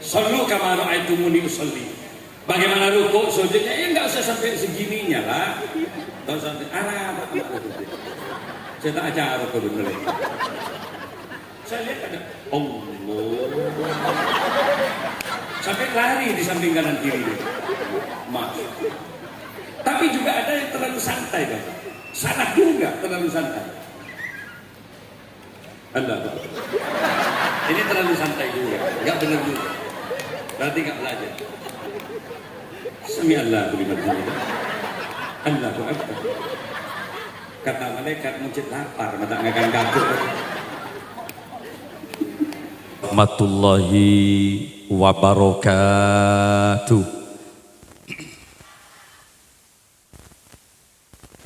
Sallu kama ra'aitumuni usolli. Bagaimana rukuk sujudnya? Ya nggak usah sampai segininya lah. Nggak usah sampai saya tak ajar rukuk dulu. Saya lihat ada Allah. Sampai lari di samping kanan kiri. Maaf. Tapi juga ada yang terlalu santai kan. Salah juga terlalu santai. Allah. Ini terlalu santai juga. Enggak benar juga. Berarti enggak belajar. Sami Allah liman hamidah. Allahu akbar. Kata malaikat mujid lapar, mata ngakan kabut. Rahmatullahi wabarakatuh.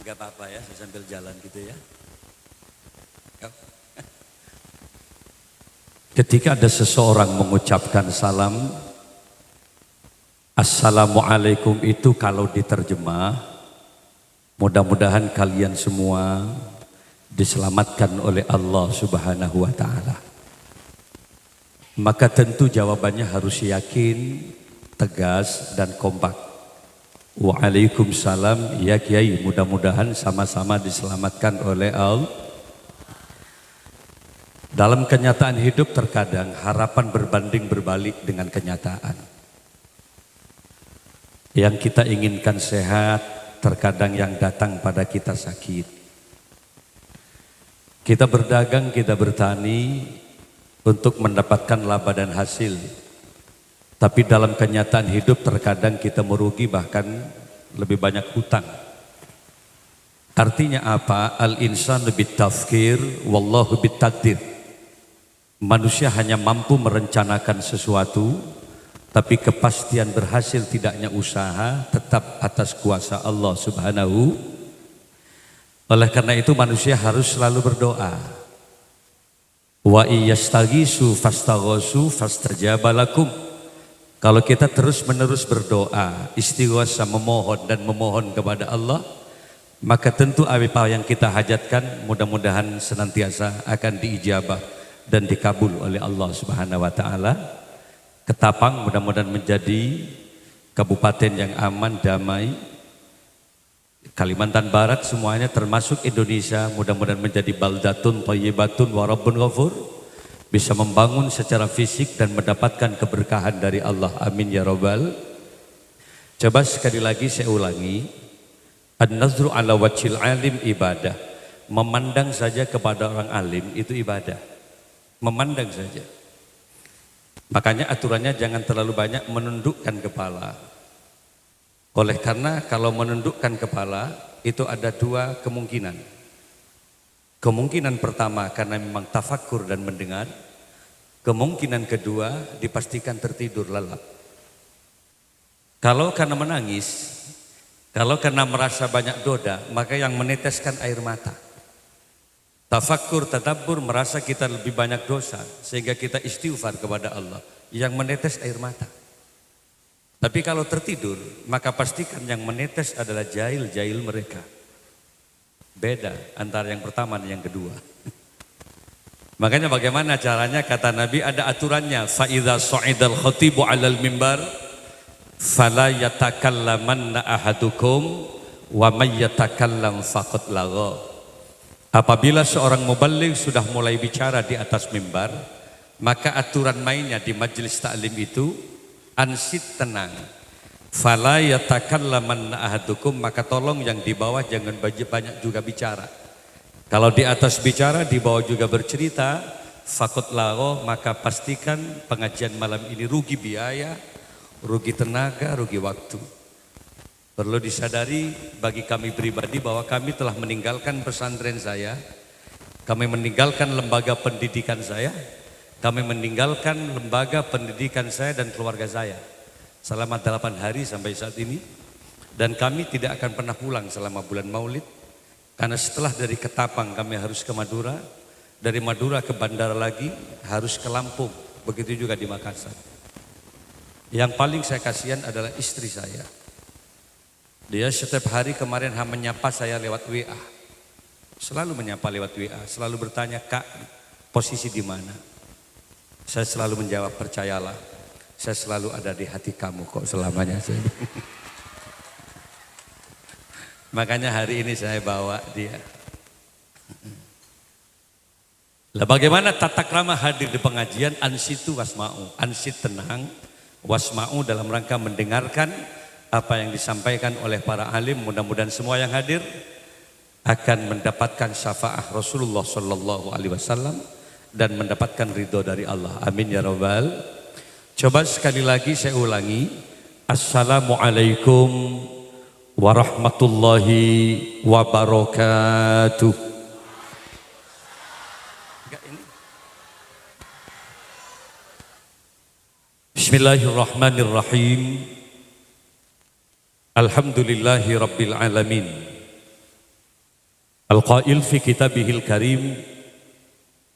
Enggak apa-apa ya, saya sambil jalan gitu ya. Ketika ada seseorang mengucapkan salam, Assalamualaikum itu kalau diterjemah, mudah-mudahan kalian semua diselamatkan oleh Allah Subhanahu wa Ta'ala. Maka tentu jawabannya harus yakin, tegas dan kompak. Waalaikumsalam ya Kiai, mudah-mudahan sama-sama diselamatkan oleh Allah. Dalam kenyataan hidup terkadang harapan berbanding berbalik dengan kenyataan. Yang kita inginkan sehat, terkadang yang datang pada kita sakit. Kita berdagang, kita bertani untuk mendapatkan laba dan hasil. Tapi dalam kenyataan hidup terkadang kita merugi, bahkan lebih banyak hutang. Artinya apa? Al-insanu bitafkir wallahu bitakdir. Manusia hanya mampu merencanakan sesuatu, tapi kepastian berhasil tidaknya usaha tetap atas kuasa Allah Subhanahu. Oleh karena itu manusia harus selalu berdoa. Wa iyastaghisu fastaghasu fastajaba lakum. Kalau kita terus-menerus berdoa, istighosah, memohon dan memohon kepada Allah, maka tentu apa yang kita hajatkan mudah-mudahan senantiasa akan diijabah dan dikabul oleh Allah Subhanahu wa Ta'ala. Ketapang mudah-mudahan menjadi kabupaten yang aman, damai. Kalimantan Barat semuanya termasuk Indonesia mudah-mudahan menjadi baldatun thayyibatun wa rabbun ghafur. Bisa membangun secara fisik dan mendapatkan keberkahan dari Allah. Amin ya rabbal. Coba sekali lagi saya ulangi. An-nazru ala wajhil alim ibadah. Memandang saja kepada orang alim itu ibadah. Memandang saja. Makanya aturannya jangan terlalu banyak menundukkan kepala. Oleh karena kalau menundukkan kepala itu ada dua kemungkinan. Kemungkinan pertama karena memang tafakkur dan mendengar. Kemungkinan kedua dipastikan tertidur lelap. Kalau karena menangis, kalau karena merasa banyak dosa, maka yang meneteskan air mata. Tafakkur, tadabbur merasa kita lebih banyak dosa sehingga kita istighfar kepada Allah, yang menetes air mata. Tapi kalau tertidur maka pastikan yang menetes adalah jahil-jahil mereka. Beda antara yang pertama dan yang kedua. Makanya bagaimana caranya? Kata Nabi ada aturannya. Fa idza sa'idal khatibu 'alal mimbar fala yatakallamanna ahadukum wa may yatakallam faqad lagha. Apabila seorang muballigh sudah mulai bicara di atas mimbar, maka aturan mainnya di majelis taklim itu ansit, tenang. Fala yatakallamanna ahadukum, maka tolong yang di bawah jangan banyak juga bicara. Kalau di atas bicara, di bawah juga bercerita, faqad lagha, maka pastikan pengajian malam ini rugi biaya, rugi tenaga, rugi waktu. Perlu disadari bagi kami pribadi bahwa kami telah meninggalkan pesantren saya, kami meninggalkan lembaga pendidikan saya, kami meninggalkan lembaga pendidikan saya dan keluarga saya selama 8 hari sampai saat ini. Dan kami tidak akan pernah pulang selama bulan Maulid, karena setelah dari Ketapang kami harus ke Madura, dari Madura ke bandara lagi harus ke Lampung, begitu juga di Makassar. Yang paling saya kasihan adalah istri saya. Dia setiap hari kemarin menyapa saya lewat WA. Selalu menyapa lewat WA, selalu bertanya, "Kak, posisi di mana?" Saya selalu menjawab, "Percayalah, Saya selalu ada di hati kamu kok selamanya. Makanya hari ini saya bawa dia. Lah bagaimana tata krama hadir di pengajian? Ansitu wasma'u, ansit tenang, wasma'u dalam rangka mendengarkan apa yang disampaikan oleh para alim. Mudah-mudahan semua yang hadir akan mendapatkan syafaat Rasulullah Sallallahu Alaihi Wasallam dan mendapatkan ridho dari Allah. Amin ya Rabbal. Coba sekali lagi saya ulangi. Assalamualaikum warahmatullahi wabarakatuh. Bismillahirrahmanirrahim. Alhamdulillahi rabbil alamin. Al-qail fi kitabihil karim.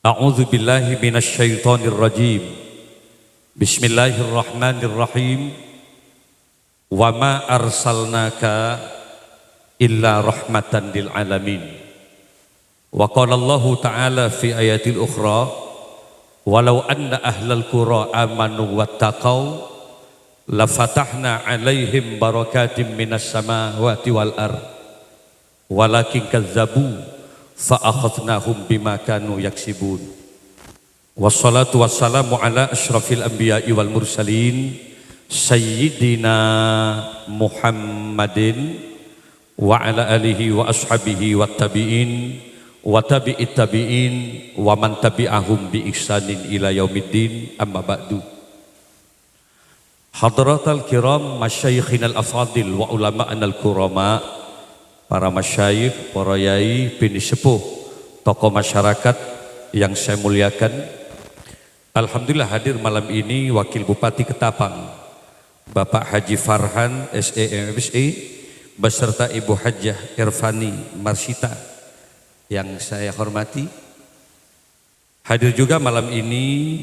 A'udzu billahi minasy syaithanir rajim. Bismillahirrahmanirrahim. Wa ma arsalnaka illa rahmatan lil alamin. Wa qala Allah ta'ala fi ayatil ukhra, walau anna ahlal qura amanu wattaqau la fatahna 'alaihim barakatim minas samawati wal ard walakin kazzabu fa akhadnahum bima kanu yaksibun. Wassalatu wassalamu ala asyrafil anbiya'i wal mursalin sayyidina Muhammadin wa ala alihi wa ashabihi wat tabi'in wa tabi'it tabi'in wa man tabi'ahum bi ihsanin ila yaumiddin. Amma ba'du. Hadratal kiram, masyayikhinal afadil wa ulama'anal kurama, para masyayikh, para yai, bini sepuh, tokoh masyarakat yang saya muliakan. Alhamdulillah hadir malam ini Wakil Bupati Ketapang Bapak Haji Farhan SEMSI beserta Ibu Hajjah Irfani Marsita yang saya hormati. Hadir juga malam ini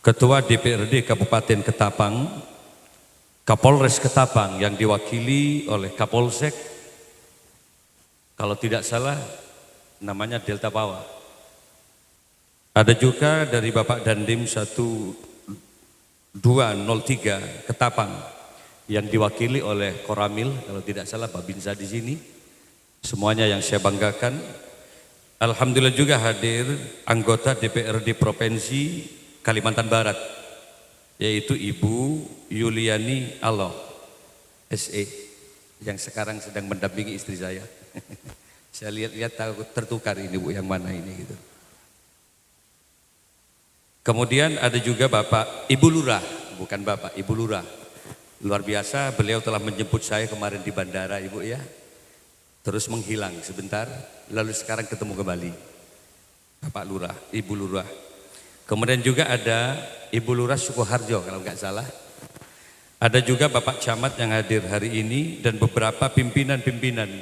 Ketua DPRD Kabupaten Ketapang, Kapolres Ketapang yang diwakili oleh Kapolsek, kalau tidak salah namanya Delta Bawah. Ada juga dari Bapak Dandim 1203 Ketapang yang diwakili oleh Koramil, kalau tidak salah Babinsa di sini. Semuanya yang saya banggakan. Alhamdulillah juga hadir anggota DPRD Provinsi Kalimantan Barat, yaitu Ibu Yuliani Allah SE yang sekarang sedang mendampingi istri saya. Saya lihat-lihat tertukar ini Bu, yang mana ini gitu. Kemudian ada juga Bapak Ibu Lurah, bukan Bapak, Ibu Lurah. Luar biasa, beliau telah menjemput saya kemarin di bandara Ibu ya. Terus menghilang sebentar, lalu sekarang ketemu kembali. Bapak Lurah, Ibu Lurah. Kemudian juga ada Ibu Lurah Sukoharjo kalau nggak salah. Ada juga Bapak Camat yang hadir hari ini dan beberapa pimpinan-pimpinan,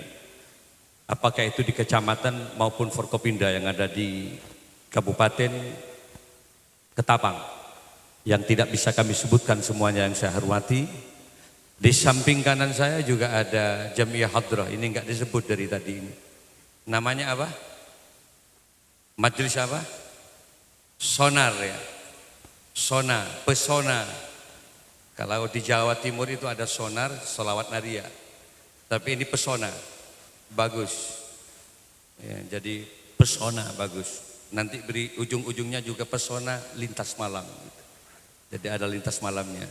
apakah itu di kecamatan maupun Forkopimda yang ada di Kabupaten Ketapang, yang tidak bisa kami sebutkan semuanya yang saya hormati. Di samping kanan saya juga ada Jamiah Hadrah, ini enggak disebut dari tadi ini. Namanya apa? Majelis apa? Sonar ya. Sona, pesona. Kalau di Jawa Timur itu ada sonar, sholawat naria. Tapi ini pesona, bagus. Ya, jadi pesona bagus. Nanti beri ujung-ujungnya juga pesona lintas malam. Jadi ada lintas malamnya.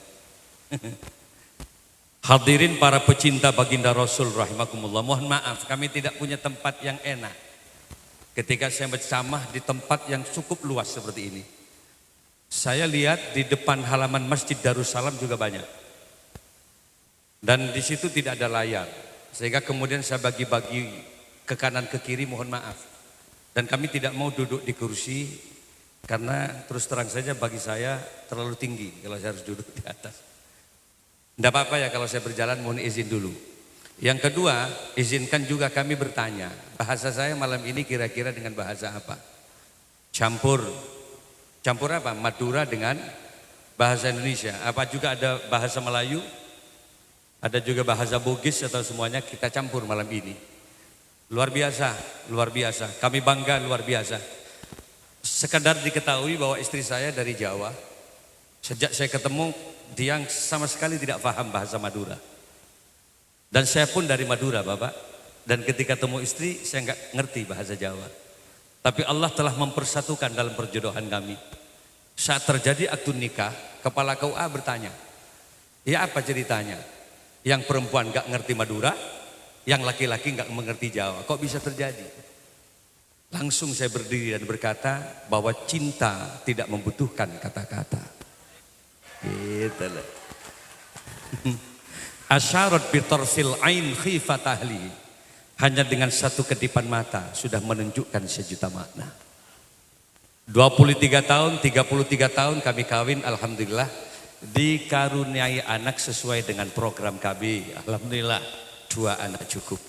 Hadirin para pecinta baginda Rasul rahimakumullah. Mohon maaf kami tidak punya tempat yang enak ketika saya berceramah di tempat yang cukup luas seperti ini. Saya lihat di depan halaman Masjid Darussalam juga banyak. Dan di situ tidak ada layar. Sehingga kemudian saya bagi-bagi ke kanan ke kiri, mohon maaf. Dan kami tidak mau duduk di kursi karena terus terang saja bagi saya terlalu tinggi kalau saya harus duduk di atas. Tidak apa-apa ya kalau saya berjalan, mohon izin dulu. Yang kedua, izinkan juga kami bertanya. Bahasa saya malam ini kira-kira dengan bahasa apa? Campur apa? Madura dengan bahasa Indonesia. Apa juga ada bahasa Melayu? Ada juga bahasa Bugis atau semuanya kita campur malam ini. Luar biasa, luar biasa. Kami bangga luar biasa. Sekadar diketahui bahwa istri saya dari Jawa. Sejak saya ketemu, dia sama sekali tidak paham bahasa Madura. Dan saya pun dari Madura, Bapak. Dan ketika temu istri, saya nggak ngerti bahasa Jawa. Tapi Allah telah mempersatukan dalam perjodohan kami. Saat terjadi akad nikah, kepala KUA bertanya, ya apa ceritanya? Yang perempuan nggak ngerti Madura, yang laki-laki nggak mengerti Jawa. Kok bisa terjadi? Langsung saya berdiri dan berkata bahwa cinta tidak membutuhkan kata-kata. Gitu loh. Asyarat bitarfil ain khifat ahli. Hanya dengan satu kedipan mata sudah menunjukkan sejuta makna. 23 tahun, 33 tahun kami kawin, alhamdulillah. Dikaruniai anak sesuai dengan program KB. Alhamdulillah, 2 anak cukup.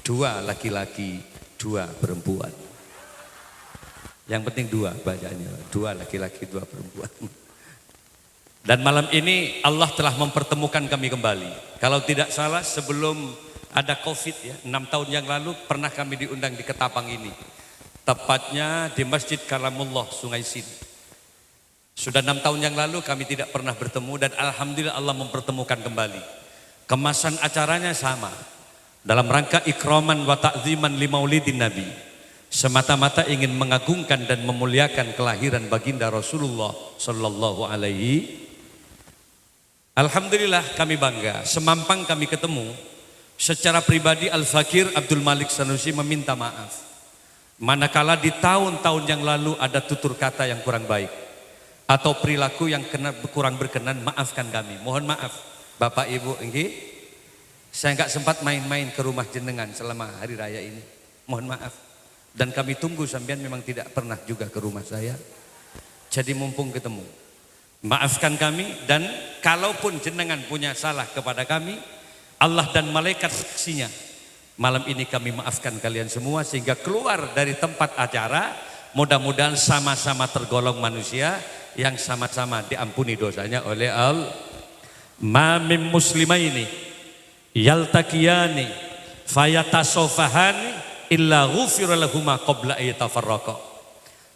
2 laki-laki, 2 perempuan. Yang penting 2 bacaannya, 2 laki-laki, 2 perempuan. Dan malam ini Allah telah mempertemukan kami kembali. Kalau tidak salah sebelum ada COVID ya, 6 tahun yang lalu pernah kami diundang di Ketapang ini. Tepatnya di Masjid Kalamullah Sungai Sin. Sudah 6 tahun yang lalu kami tidak pernah bertemu dan alhamdulillah Allah mempertemukan kembali. Kemasan acaranya sama. Dalam rangka ikraman wa ta'ziman li maulidin Nabi. Semata-mata ingin mengagungkan dan memuliakan kelahiran baginda Rasulullah sallallahu alaihi. Alhamdulillah kami bangga, semampang kami ketemu, secara pribadi Al-Fakir Abdul Malik Sanusi meminta maaf. Manakala di tahun-tahun yang lalu ada tutur kata yang kurang baik, atau perilaku yang kurang berkenan, maafkan kami. Mohon maaf Bapak Ibu, saya nggak sempat main-main ke rumah jenengan selama hari raya ini. Mohon maaf. Dan kami tunggu sampean memang tidak pernah juga ke rumah saya. Jadi mumpung ketemu, maafkan kami, dan kalaupun jenengan punya salah kepada kami, Allah dan malaikat saksinya. Malam ini kami maafkan kalian semua sehingga keluar dari tempat acara mudah-mudahan sama-sama tergolong manusia yang sama-sama diampuni dosanya oleh Allah. Ma mim muslimaini yaltaqiyani fayatasofahani illa ghufira lahuma qabla ayatafarraqa.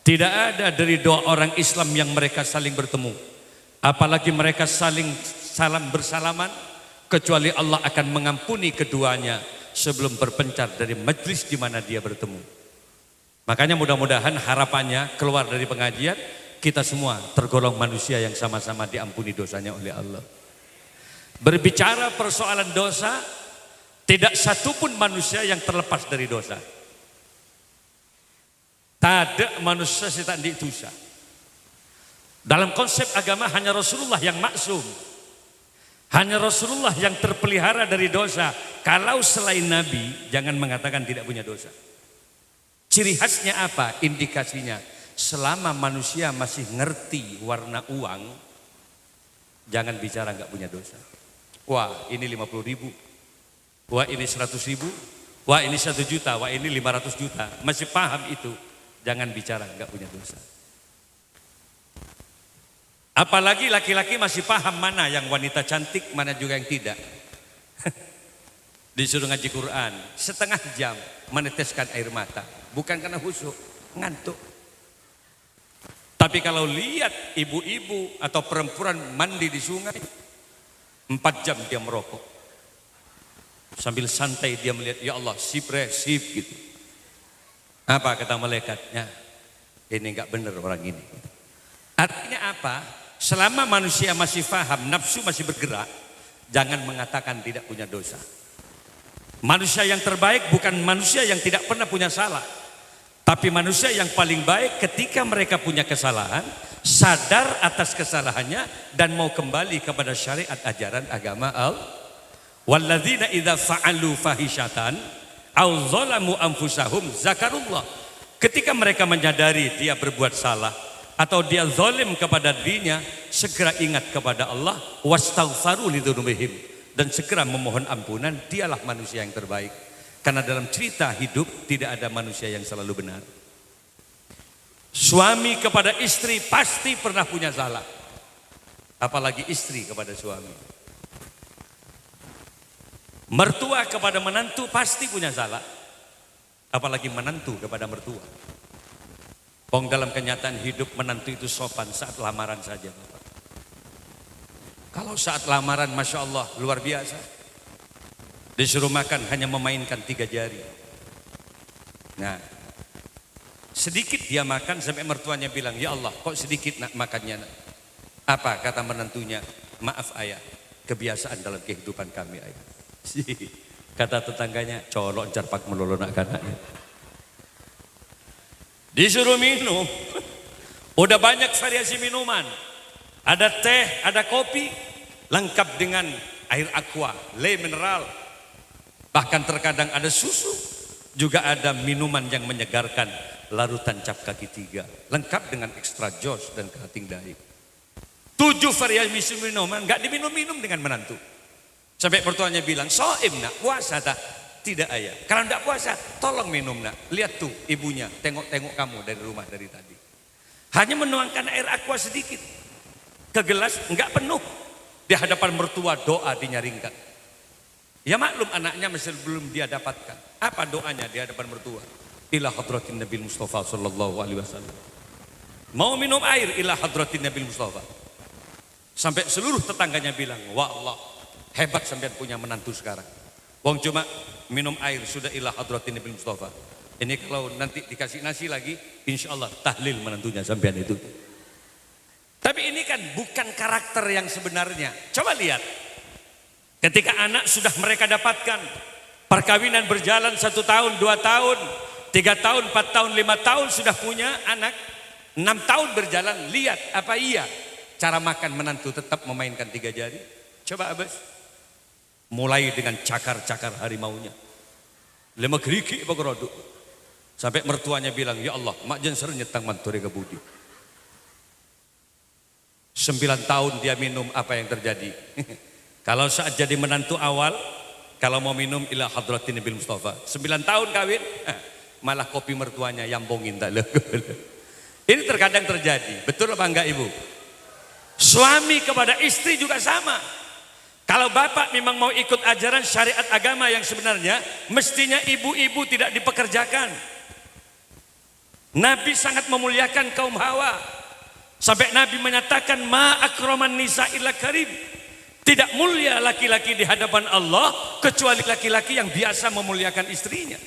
Tidak ada dari 2 orang Islam yang mereka saling bertemu, apalagi mereka saling salam bersalaman, kecuali Allah akan mengampuni keduanya sebelum berpencar dari majlis di mana dia bertemu. Makanya mudah-mudahan harapannya keluar dari pengajian kita semua tergolong manusia yang sama-sama diampuni dosanya oleh Allah. Berbicara persoalan dosa, tidak satupun manusia yang terlepas dari dosa. Tak ada manusia yang tak dosa. Dalam konsep agama hanya Rasulullah yang maksum. Hanya Rasulullah yang terpelihara dari dosa. Kalau selain Nabi, jangan mengatakan tidak punya dosa. Ciri khasnya apa? Indikasinya, selama manusia masih ngerti warna uang, jangan bicara nggak punya dosa. Wah ini 50.000. Wah ini 100.000, wah ini 1 juta, wah ini 500 juta. Masih paham itu, jangan bicara nggak punya dosa. Apalagi laki-laki masih paham mana yang wanita cantik, mana juga yang tidak. Disuruh ngaji Quran, setengah jam meneteskan air mata. Bukan karena khusyuk, ngantuk. Tapi kalau lihat ibu-ibu atau perempuan mandi di sungai, 4 jam dia merokok. Sambil santai dia melihat, ya Allah sip gitu. Apa kata malaikatnya? Ini enggak benar orang ini. Artinya apa? Selama manusia masih paham, nafsu masih bergerak, jangan mengatakan tidak punya dosa. Manusia yang terbaik bukan manusia yang tidak pernah punya salah, tapi manusia yang paling baik ketika mereka punya kesalahan, sadar atas kesalahannya dan mau kembali kepada syariat ajaran agama Allah. Walladzina idza fa'alu fahishatan aw zalamu anfusahum zakarullah. Ketika mereka menyadari dia berbuat salah atau dia zalim kepada dirinya, segera ingat kepada Allah, wastaghfaru lidzunubihim, dan segera memohon ampunan. Dialah manusia yang terbaik. Karena dalam cerita hidup tidak ada manusia yang selalu benar. Suami kepada istri pasti pernah punya salah, apalagi istri kepada suami. Mertua kepada menantu pasti punya salah, apalagi menantu kepada mertua. Dalam kenyataan hidup menantu itu sopan saat lamaran saja, Bapak. Kalau saat lamaran Masya Allah luar biasa. Disuruh makan hanya memainkan 3 jari. Nah, sedikit dia makan sampai mertuanya bilang, ya Allah kok sedikit nak makannya nak? Apa kata menantunya? Maaf ayah, kebiasaan dalam kehidupan kami ayah. Kata tetangganya, colok jarpak melulu nak kanaknya. Disuruh minum, udah banyak variasi minuman. Ada teh, ada kopi, lengkap dengan air aqua, le mineral. Bahkan terkadang ada susu, juga ada minuman yang menyegarkan, larutan cap kaki 3, lengkap dengan ekstra jos dan kerating dahi. 7 variasi minuman, nggak diminum-minum dengan menantu. Sampai mertuanya bilang, soim nak, puasa tak? Tidak ayah, kalau tidak puasa, tolong minum nak. Lihat tuh ibunya, tengok-tengok kamu dari rumah dari tadi. Hanya menuangkan air aqua sedikit, ke gelas nggak penuh. Di hadapan mertua doa dinyaringkan. Ya maklum anaknya masih belum dia dapatkan. Apa doanya di hadapan mertua? Ila hadratin Nabi Mustafa sallallahu alaihi wasallam. Mau minum air ila hadratin Nabi Mustafa. Sampai seluruh tetangganya bilang, wah Allah, hebat sampean punya menantu sekarang. Wong cuma minum air sudah ila hadratin Nabi Mustafa. Ini kalau nanti dikasih nasi lagi, insya Allah tahlil menantunya sampean itu. Tapi ini kan bukan karakter yang sebenarnya. Coba lihat. Ketika anak sudah mereka dapatkan, perkawinan berjalan 1 tahun, 2 tahun, 3 tahun, 4 tahun, 5 tahun sudah punya anak, 6 tahun berjalan, lihat apa iya cara makan menantu tetap memainkan 3 jari. Coba Abbas, mulai dengan cakar-cakar harimaunya, lima gerigi apa sampai mertuanya bilang, ya Allah mak jen sering nyetang mantore kebudi. 9 tahun dia minum, apa yang terjadi? Kalau saat jadi menantu awal, kalau mau minum ila hadratin Nabi Mustafa, 9 tahun kawin, malah kopi mertuanya yambongin tak. Ini terkadang terjadi, betul apa enggak ibu? Suami kepada istri juga sama. Kalau bapak memang mau ikut ajaran syariat agama yang sebenarnya, mestinya ibu-ibu tidak dipekerjakan. Nabi sangat memuliakan kaum Hawa. Sampai Nabi menyatakan ma akraman nisa illa karim. Tidak mulia laki-laki di hadapan Allah kecuali laki-laki yang biasa memuliakan istrinya.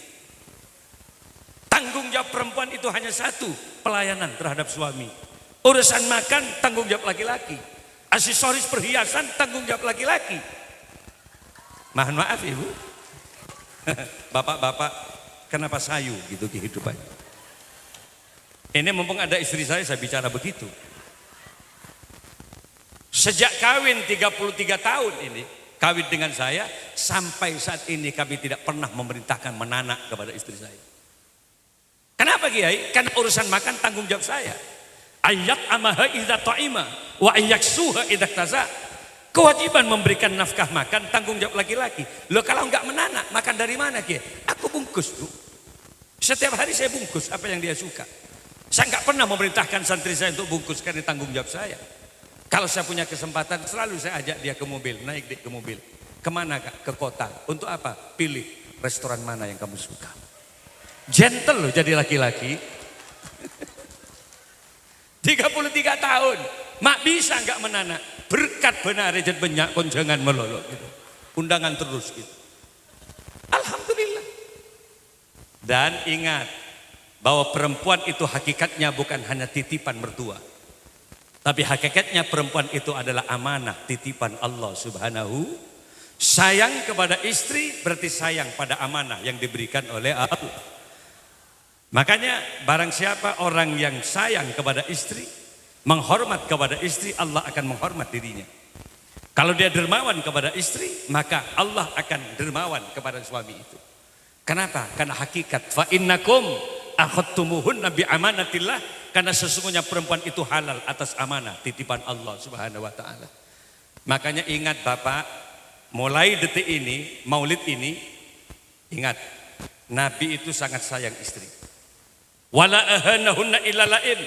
Tanggung jawab perempuan itu hanya satu, pelayanan terhadap suami. Urusan makan tanggung jawab laki-laki. Aksesoris perhiasan tanggung jawab laki-laki. Mohon maaf ibu. Bapak-bapak kenapa sayu gitu kehidupannya. Ini mumpung ada istri saya bicara begitu. Sejak kawin 33 tahun ini, kawin dengan saya, sampai saat ini kami tidak pernah memerintahkan menanak kepada istri saya. Kenapa Kiai? Karena urusan makan tanggung jawab saya. Ayat amaha idza ta'ima wa ayyaksuha idza taza. Kewajiban memberikan nafkah makan tanggung jawab laki-laki. Loh kalau enggak menanak, makan dari mana Kiai? Aku bungkus tuh. Setiap hari saya bungkus apa yang dia suka. Saya enggak pernah memerintahkan santri saya untuk bungkus, karena tanggung jawab saya. Kalau saya punya kesempatan selalu saya ajak dia ke mobil, naik dek ke mobil. Kemana kak? Ke kota. Untuk apa? Pilih restoran mana yang kamu suka. Gentle loh jadi laki-laki. 33 tahun. Mak bisa nggak menanak? Berkat benar rejet banyak kon jangan melolok gitu. Undangan terus gitu. Alhamdulillah. Dan ingat bahwa perempuan itu hakikatnya bukan hanya titipan mertua. Tapi hakikatnya perempuan itu adalah amanah, titipan Allah Subhanahu. Sayang kepada istri berarti sayang pada amanah yang diberikan oleh Allah. Makanya barang siapa orang yang sayang kepada istri, menghormat kepada istri, Allah akan menghormat dirinya. Kalau dia dermawan kepada istri, maka Allah akan dermawan kepada suami itu. Kenapa? Karena hakikat fa innakum akhadtumuhunna bi amanatillah. Karena sesungguhnya perempuan itu halal atas amanah titipan Allah Subhanahu wa taala. Makanya ingat Bapak, mulai detik ini, Maulid ini, ingat Nabi itu sangat sayang istri. Wala ahanahunna illa lain,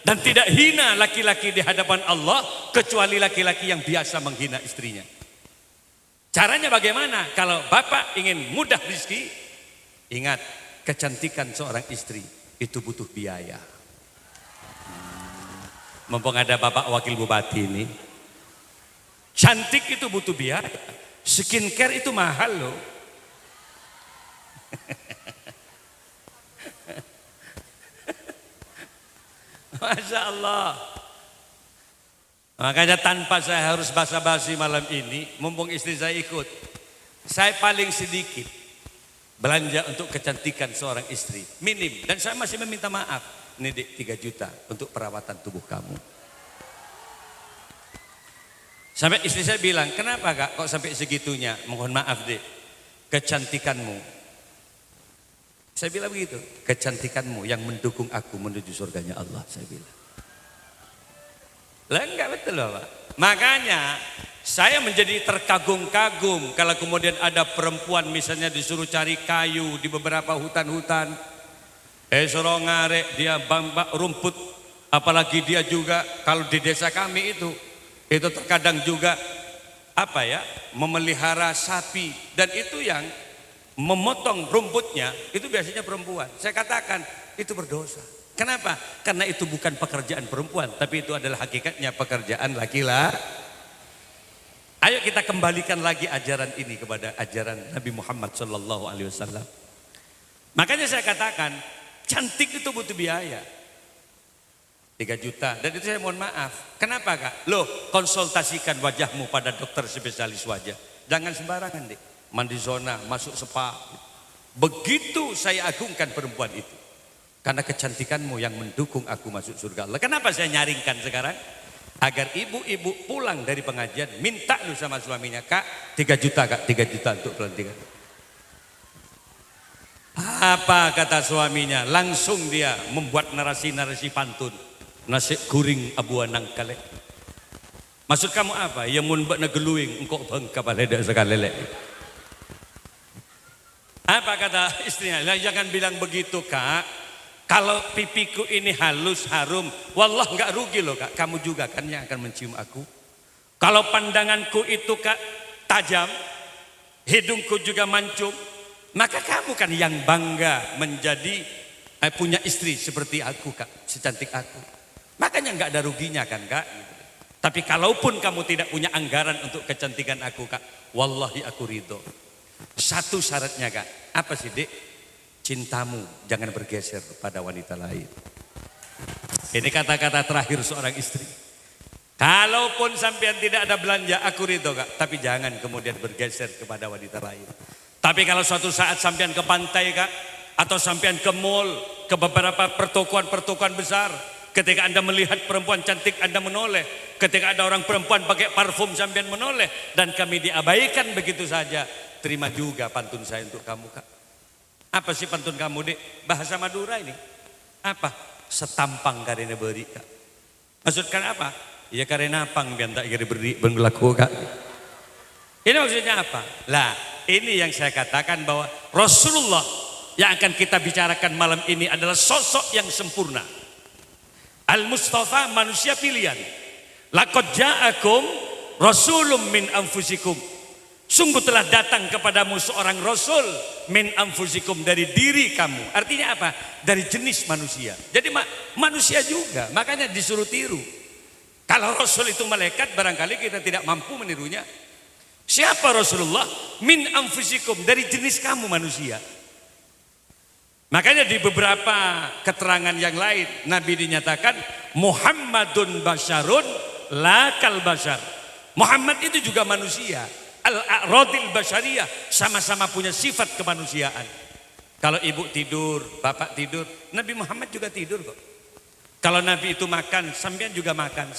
dan tidak hina laki-laki di hadapan Allah kecuali laki-laki yang biasa menghina istrinya. Caranya bagaimana? Kalau Bapak ingin mudah rezeki, ingat kecantikan seorang istri itu butuh biaya. Mumpung ada Bapak Wakil Bupati ini, Cantik itu butuh biaya. Skincare itu mahal loh. Masya Allah. Makanya tanpa saya harus basa-basi malam ini, mumpung istri saya ikut, saya paling sedikit belanja untuk kecantikan seorang istri, minim. Dan saya masih meminta maaf, ini Dek, 3 juta untuk perawatan tubuh kamu. Sampai istri saya bilang, kenapa Kak kok sampai segitunya? Mohon maaf Dek, kecantikanmu. Saya bilang begitu, kecantikanmu yang mendukung aku menuju surganya Allah, saya bilang. Lah enggak betul loh Pak. Makanya saya menjadi terkagum-kagum kalau kemudian ada perempuan misalnya disuruh cari kayu di beberapa hutan-hutan. Suruh ngarek dia bambak rumput. Apalagi dia juga kalau di desa kami itu terkadang juga memelihara sapi. Dan itu yang memotong rumputnya itu biasanya perempuan. Saya katakan itu berdosa. Kenapa? Karena itu bukan pekerjaan perempuan, tapi itu adalah hakikatnya pekerjaan laki-laki. Ayo kita kembalikan lagi ajaran ini kepada ajaran Nabi Muhammad SAW. Makanya saya katakan, cantik itu butuh biaya. 3 juta. Dan itu saya mohon maaf. Kenapa Kak? Loh, konsultasikan wajahmu pada dokter spesialis wajah. Jangan sembarangan deh. Mandi zona, masuk spa. Begitu saya agungkan perempuan itu. Karena kecantikanmu yang mendukung aku masuk surga Allah. Kenapa saya nyaringkan sekarang? Agar ibu-ibu pulang dari pengajian minta lu sama suaminya, Kak 3 juta Kak, 3 juta untuk pelantikan. Apa kata suaminya? Langsung dia membuat narasi-narasi pantun. Nasi guring abu anang kale. Maksud kamu apa? Ya mun mbak nageluing engkau bangka baleda sekalele. Apa kata istrinya? Lah jangan bilang begitu Kak. Kalau pipiku ini halus, harum, wallah nggak rugi loh Kak. Kamu juga kan yang akan mencium aku. Kalau pandanganku itu Kak tajam, hidungku juga mancung, maka kamu kan yang bangga menjadi punya istri seperti aku Kak, secantik aku. Makanya nggak ada ruginya kan Kak. Tapi kalaupun kamu tidak punya anggaran untuk kecantikan aku Kak, wallahi aku ridho. Satu syaratnya Kak, apa sih Dek? Cintamu jangan bergeser pada wanita lain. Ini kata-kata terakhir seorang istri. Kalaupun sampean tidak ada belanja, aku ridho Kak. Tapi jangan kemudian bergeser kepada wanita lain. Tapi kalau suatu saat sampean ke pantai Kak, atau sampean ke mall, ke beberapa pertokoan-pertokoan besar, ketika Anda melihat perempuan cantik Anda menoleh. Ketika ada orang perempuan pakai parfum sampean menoleh. Dan kami diabaikan begitu saja. Terima juga pantun saya untuk kamu Kak. Apa sih pantun kamu Dek? Bahasa Madura ini. Apa? Setampang karena beri Kak. Maksudkan apa? Ya karena pang biar tak kira beri berlaku Kak. Ini maksudnya apa? Lah ini yang saya katakan bahwa Rasulullah yang akan kita bicarakan malam ini adalah sosok yang sempurna. Al-Mustafa manusia pilihan. Laqad ja'akum rasulun min anfusikum. Sungguh telah datang kepadamu seorang rasul min anfusikum dari diri kamu. Artinya apa? Dari jenis manusia. Jadi manusia juga. Makanya disuruh tiru. Kalau rasul itu malaikat barangkali kita tidak mampu menirunya. Siapa Rasulullah? Min anfusikum, dari jenis kamu manusia. Makanya di beberapa keterangan yang lain Nabi dinyatakan Muhammadun basyarun lakal basyar. Muhammad itu juga manusia. Al-a'radil basyariyah, sama-sama punya sifat kemanusiaan. Kalau ibu tidur, bapak tidur, Nabi Muhammad juga tidur kok. Kalau Nabi itu makan, sampean juga makan,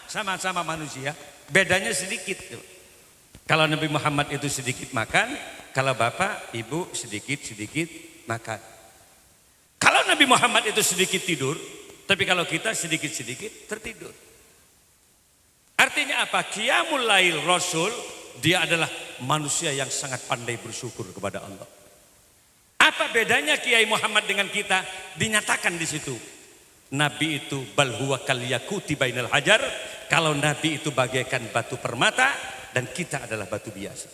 sama-sama manusia. Bedanya sedikit. Kalau Nabi Muhammad itu sedikit makan, kalau bapak, ibu sedikit makan. Kalau Nabi Muhammad itu sedikit tidur, tapi kalau kita sedikit-sedikit tertidur. Artinya apa? Qiyamul lail Rasul, dia adalah manusia yang sangat pandai bersyukur kepada Allah. Apa bedanya Kiai Muhammad dengan kita? Dinyatakan di situ. Nabi itu bal huwa kal yakuti bainal hajar. Kalau Nabi itu bagaikan batu permata dan kita adalah batu biasa.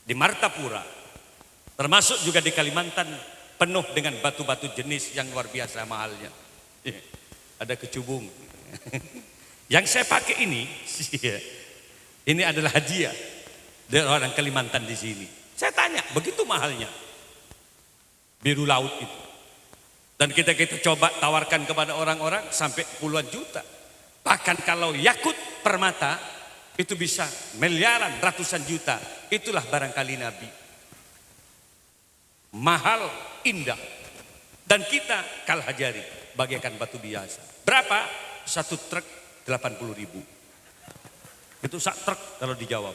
Di Martapura, termasuk juga di Kalimantan, penuh dengan batu-batu jenis yang luar biasa mahalnya. Ada kecubung. Yang saya pakai ini Iya. Ini adalah hadiah dari orang Kalimantan di sini. Saya tanya, begitu mahalnya biru laut itu. Dan kita coba tawarkan kepada orang-orang sampai puluhan juta. Bahkan kalau yakut permata itu bisa miliaran, ratusan juta. Itulah barangkali Nabi. Mahal, indah. Dan kita kalhajari, bagaikan batu biasa. Berapa? Satu truk 80.000. Itu sak truk kalau di Jawa.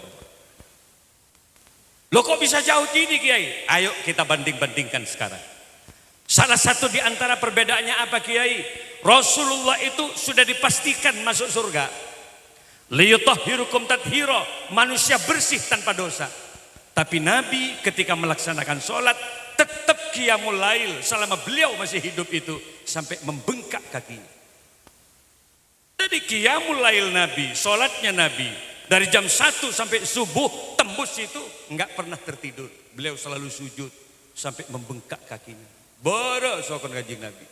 Loh kok bisa jauh gini Kiai? Ayo kita banding-bandingkan sekarang. Salah satu di antara perbedaannya apa Kiai? Rasulullah itu sudah dipastikan masuk surga. Liyutahhirukum tathira, manusia bersih tanpa dosa. Tapi Nabi ketika melaksanakan sholat tetap qiyamul lail selama beliau masih hidup itu sampai membengkak kakinya. Jadi qiyamul lail Nabi, sholatnya Nabi dari jam 1 sampai subuh tembus itu enggak pernah tertidur. Beliau selalu sujud sampai membengkak kakinya. Boros sokon Kanjeng Nabi.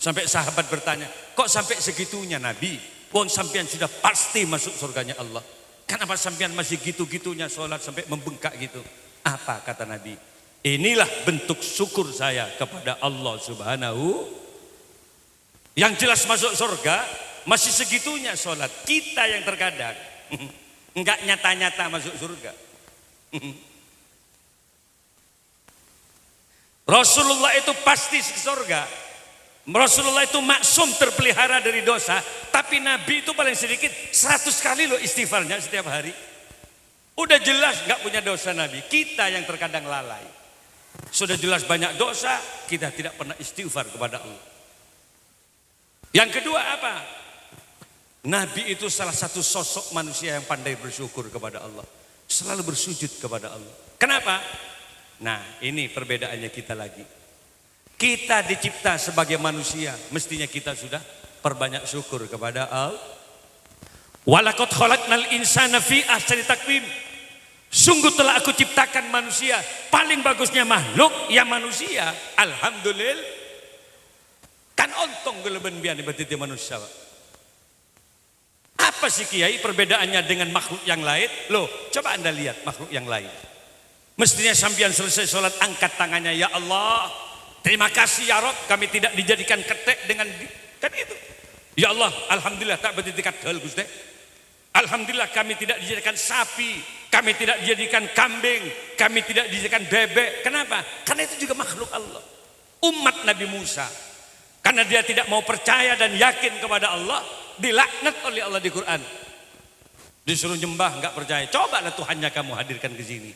Sampai sahabat bertanya, kok sampai segitunya Nabi? Wong sampean sudah pasti masuk surganya Allah. Kenapa sampean masih gitu-gitunya sholat sampai membengkak gitu? Apa kata Nabi? Inilah bentuk syukur saya kepada Allah Subhanahu. Yang jelas masuk surga masih segitunya sholat. Kita yang terkadang enggak nyata-nyata masuk surga. Rasulullah itu pasti ke surga. Rasulullah itu maksum terpelihara dari dosa. Tapi Nabi itu paling sedikit 100 kali loh istighfarnya setiap hari. Udah jelas enggak punya dosa Nabi. Kita yang terkadang lalai. Sudah jelas banyak dosa, kita tidak pernah istighfar kepada Allah. Yang kedua apa? Nabi itu salah satu sosok manusia yang pandai bersyukur kepada Allah. Selalu bersujud kepada Allah. Kenapa? Nah ini perbedaannya kita lagi. Kita dicipta sebagai manusia. Mestinya kita sudah perbanyak syukur kepada Allah. Walaqad khalaqnal insana fi ahsani taqwim. Sungguh telah aku ciptakan manusia. Paling bagusnya makhluk ya manusia. Alhamdulillah. Kan ontong geleben biani berarti manusia. Apa sih Kiai perbedaannya dengan makhluk yang lain? Loh, coba Anda lihat makhluk yang lain. Mestinya sampean selesai sholat angkat tangannya, ya Allah, terima kasih ya Rob, kami tidak dijadikan ketek dengan kan itu. Ya Allah, alhamdulillah tak berarti kadal Gusti. Alhamdulillah kami tidak dijadikan sapi, kami tidak dijadikan kambing, kami tidak dijadikan bebek. Kenapa? Karena itu juga makhluk Allah. Umat Nabi Musa, karena dia tidak mau percaya dan yakin kepada Allah, dilaknat oleh Allah di Quran. Disuruh nyembah enggak percaya. Cobalah Tuhannya kamu hadirkan ke sini.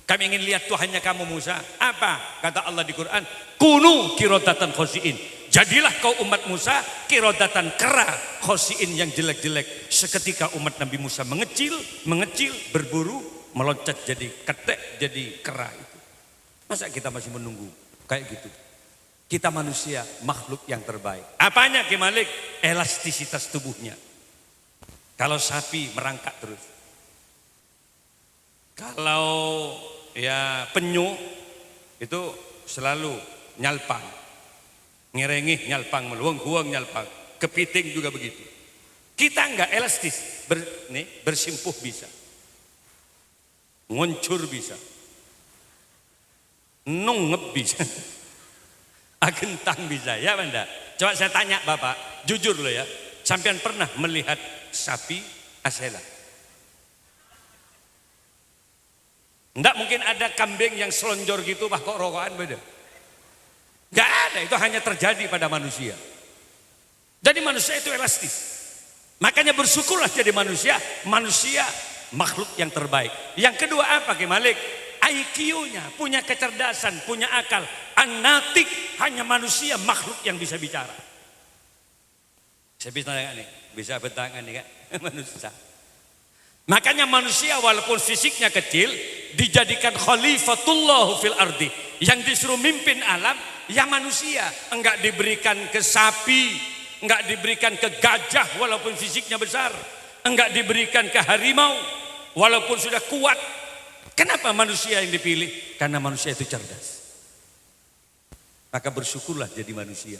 Kami ingin lihat Tuhannya kamu Musa. Apa? Kata Allah di Quran, kunu kirodatan khosiin. Jadilah kau umat Musa kirodatan kera khosiin yang jelek-jelek. Seketika umat Nabi Musa mengecil, berburu, meloncat jadi ketek, jadi kera itu. Masa kita masih menunggu kayak gitu? Kita manusia makhluk yang terbaik. Apanya Ki Malik? Elastisitas tubuhnya. Kalau sapi merangkak terus. Kalau ya penyu itu selalu nyalpang. Ngerengih nyalpang, meluang-huang nyalpang. Kepiting juga begitu. Kita enggak elastis. Bersimpuh bisa. Ngoncur bisa. Nungep bisa. Agentang bisa ya Banda. Coba saya tanya Bapak, jujur loh ya, sampean pernah melihat sapi asela? Enggak mungkin ada kambing yang selonjor gitu pak kok rokokan beda. Enggak ada, itu hanya terjadi pada manusia. Jadi manusia itu elastis. Makanya bersyukurlah jadi manusia, manusia makhluk yang terbaik. Yang kedua apa Ki Malik? IQ-nya, punya kecerdasan, punya akal. An-natik, hanya manusia makhluk yang bisa bicara. Saya bisa tanya nih, bisa bertangan nih kan, manusia. Makanya manusia walaupun fisiknya kecil, dijadikan khalifatullah fil ardi. Yang disuruh mimpin alam, ya manusia. Enggak diberikan ke sapi, enggak diberikan ke gajah walaupun fisiknya besar. Enggak diberikan ke harimau, walaupun sudah kuat. Kenapa manusia yang dipilih? Karena manusia itu cerdas. Maka bersyukurlah jadi manusia.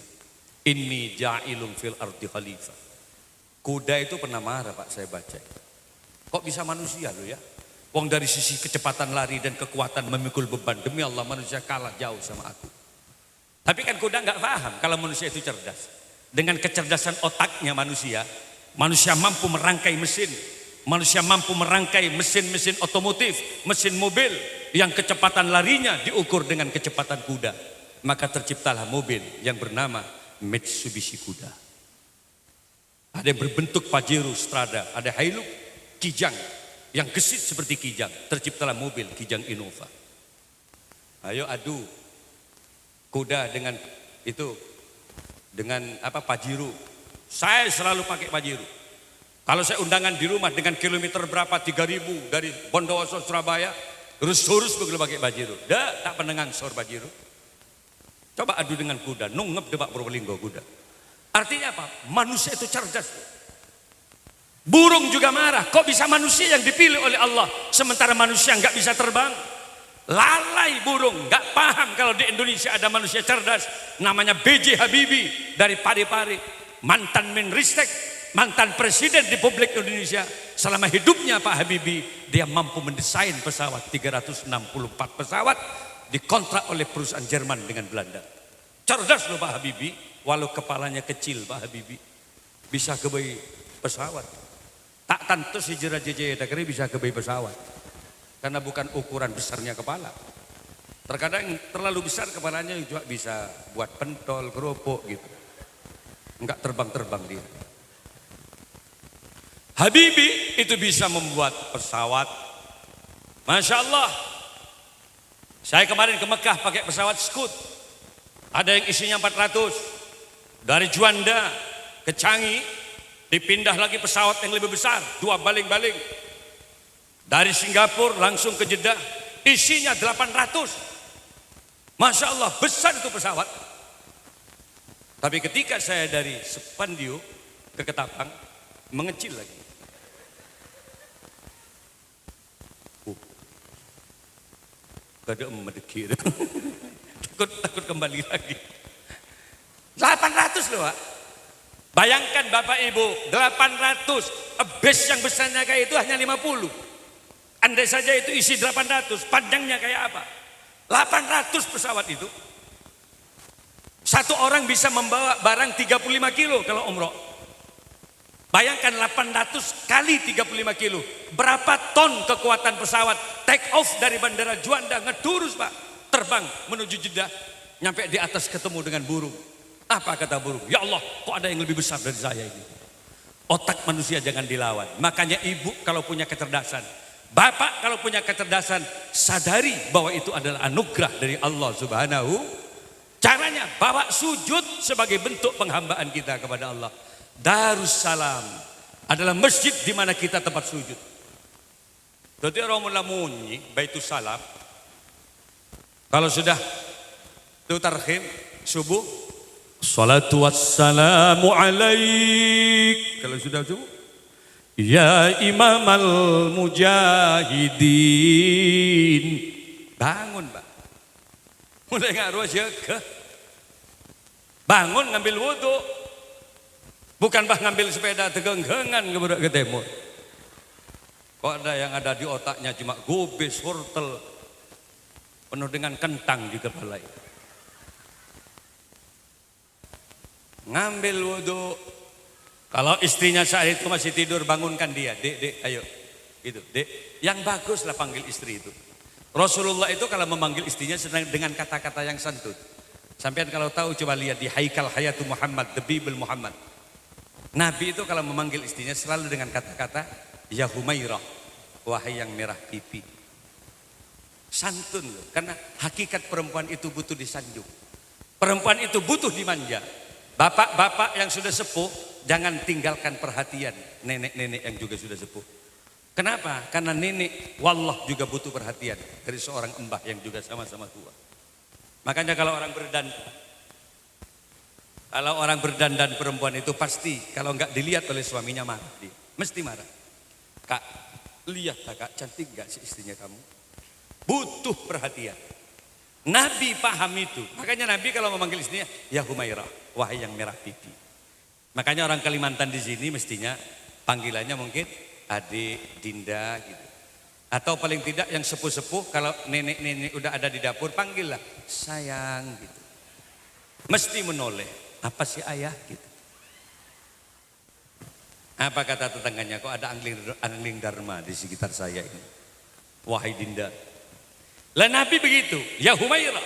Inni ja'ilun fil ardi khalifah. Kuda itu pernah marah Pak, saya baca. Kok bisa manusia loh ya? Wong dari sisi kecepatan lari dan kekuatan memikul beban, demi Allah manusia kalah jauh sama aku. Tapi kan kuda nggak paham kalau manusia itu cerdas. Dengan kecerdasan otaknya manusia mampu merangkai mesin, manusia mampu merangkai mesin-mesin otomotif, mesin mobil yang kecepatan larinya diukur dengan kecepatan kuda. Maka terciptalah mobil yang bernama Mitsubishi Kuda. Ada yang berbentuk Pajero Strada, ada Hilux Kijang yang gesit seperti Kijang. Terciptalah mobil Kijang Innova. Ayo adu kuda dengan itu, dengan apa, Pajero. Saya selalu pakai Pajero. Kalau saya undangan di rumah dengan kilometer berapa, 3000 dari Bondowoso Surabaya, terus begitu pakai Pajero. Tak penengang sor Pajero. Coba adu dengan kuda, nungep debak Probolinggo kuda. Artinya apa? Manusia itu cerdas. Burung juga marah. Kok bisa manusia yang dipilih oleh Allah sementara manusia nggak bisa terbang? Lalai burung, nggak paham kalau di Indonesia ada manusia cerdas. Namanya B.J. Habibie dari Parepare, mantan Menristek, mantan presiden Republik Indonesia. Selama hidupnya Pak Habibie, dia mampu mendesain pesawat 364 pesawat dikontrak oleh perusahaan Jerman dengan Belanda. Cerdas loh Pak Habibie, walau kepalanya kecil Pak Habibie bisa kebay pesawat. Tak tantu si jera-jera dakri bisa kebay pesawat. Karena bukan ukuran besarnya kepala. Terkadang terlalu besar kepalanya juga bisa buat pentol, keropok gitu. Enggak terbang-terbang dia. Habibie itu bisa membuat pesawat. Masya Allah. Saya kemarin ke Mekah pakai pesawat Scoot. Ada yang isinya 400. Dari Juanda ke Changi dipindah lagi pesawat yang lebih besar, 2 baling-baling. Dari Singapura langsung ke Jeddah, isinya 800. Masya Allah, besar itu pesawat. Tapi ketika saya dari Sepandio ke Ketapang, mengecil lagi. Kada medekir. Takut kembali lagi. 800 loh Pak. Bayangkan Bapak Ibu, 800. Base yang besarnya kayak itu hanya 50. Andai saja itu isi 800, panjangnya kayak apa? 800 pesawat itu. Satu orang bisa membawa barang 35 kilo kalau umroh. Bayangkan 800 kali 35 kilo. Berapa ton kekuatan pesawat take off dari bandara Juanda, ngedurus Pak. Terbang menuju Jeddah, nyampe di atas ketemu dengan burung. Apa kata burung? Ya Allah, kok ada yang lebih besar dari saya ini? Otak manusia jangan dilawan. Makanya ibu kalau punya kecerdasan, bapak kalau punya kecerdasan, sadari bahwa itu adalah anugerah dari Allah Subhanahu. Caranya bawa sujud sebagai bentuk penghambaan kita kepada Allah. Darussalam adalah masjid di mana kita tempat sujud. Jadi orang mulamunyi Baitus Salam. Kalau sudah itu tarhim subuh, salatu wassalamu alaik. Kalau sudah subuh, ya imam al-mujahidin. Bangun Pak. Mulai ngaruh jaga. Bangun ngambil wudhu. Bukan Pak ngambil sepeda tegenggengan ke timur. Kok ada yang ada di otaknya cuma gobes, wortel, penuh dengan kentang di kepala. Ngambil wudhu. Kalau istrinya saat itu masih tidur, bangunkan dia. Dek, ayo. Gitu, dek. Yang bagus lah panggil istri itu. Rasulullah itu kalau memanggil istrinya sedang dengan kata-kata yang santun. Sampai kalau tahu coba lihat di Haikal Hayatu Muhammad, The Bible Muhammad. Nabi itu kalau memanggil istrinya selalu dengan kata-kata ya Humairah, wahai yang merah pipi. Santun loh, karena hakikat perempuan itu butuh disanjung. Perempuan itu butuh dimanja. Bapak-bapak yang sudah sepuh, jangan tinggalkan perhatian nenek-nenek yang juga sudah sepuh. Kenapa? Karena nenek wallah juga butuh perhatian dari seorang embah yang juga sama-sama tua. Makanya kalau orang berdandan perempuan itu pasti kalau nggak dilihat oleh suaminya marah dia. Mesti marah. Kak, lihat kak, cantik nggak sih istrinya kamu? Butuh perhatian. Nabi paham itu. Makanya Nabi kalau memanggil istrinya, ya Humairah, wahai yang merah pipi. Makanya orang Kalimantan di sini mestinya panggilannya mungkin adik, Dinda gitu. Atau paling tidak yang sepuh-sepuh kalau nenek-nenek udah ada di dapur panggillah sayang gitu. Mesti menoleh. Apa sih ayah gitu. Apa kata tetangganya, kok ada angling dharma di sekitar saya ini. Wahai Dinda. Lah Nabi begitu, ya Humairah.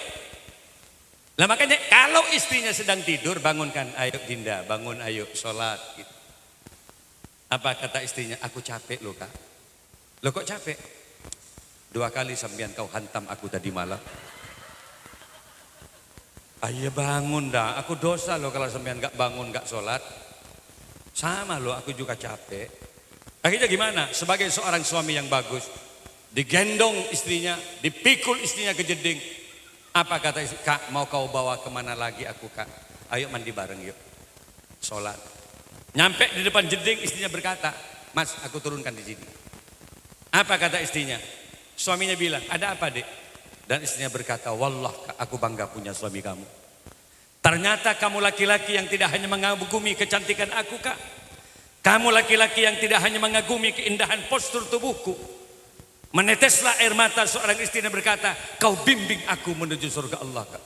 Lah makanya kalau istrinya sedang tidur, bangunkan, ayo Dinda, bangun, ayo sholat gitu. Apa kata istrinya? Aku capek loh kak. Loh kok capek? 2 kali sampean kau hantam aku tadi malam. Ayo bangun dah, aku dosa loh kalau sampean gak bangun, gak sholat. Sama loh, aku juga capek. Akhirnya gimana? Sebagai seorang suami yang bagus, digendong istrinya, dipikul istrinya ke jeding. Apa kata istri? Kak, mau kau bawa kemana lagi aku kak? Ayo mandi bareng yuk, sholat. Nyampe di depan jeding, istrinya berkata, Mas, aku turunkan di sini. Apa kata istrinya? Suaminya bilang, ada apa dek? Dan istrinya berkata, wallah kak, aku bangga punya suami kamu. Ternyata kamu laki-laki yang tidak hanya mengagumi kecantikan aku kak. Kamu laki-laki yang tidak hanya mengagumi keindahan postur tubuhku. Meneteslah air mata seorang istri dan berkata, kau bimbing aku menuju surga Allah kak.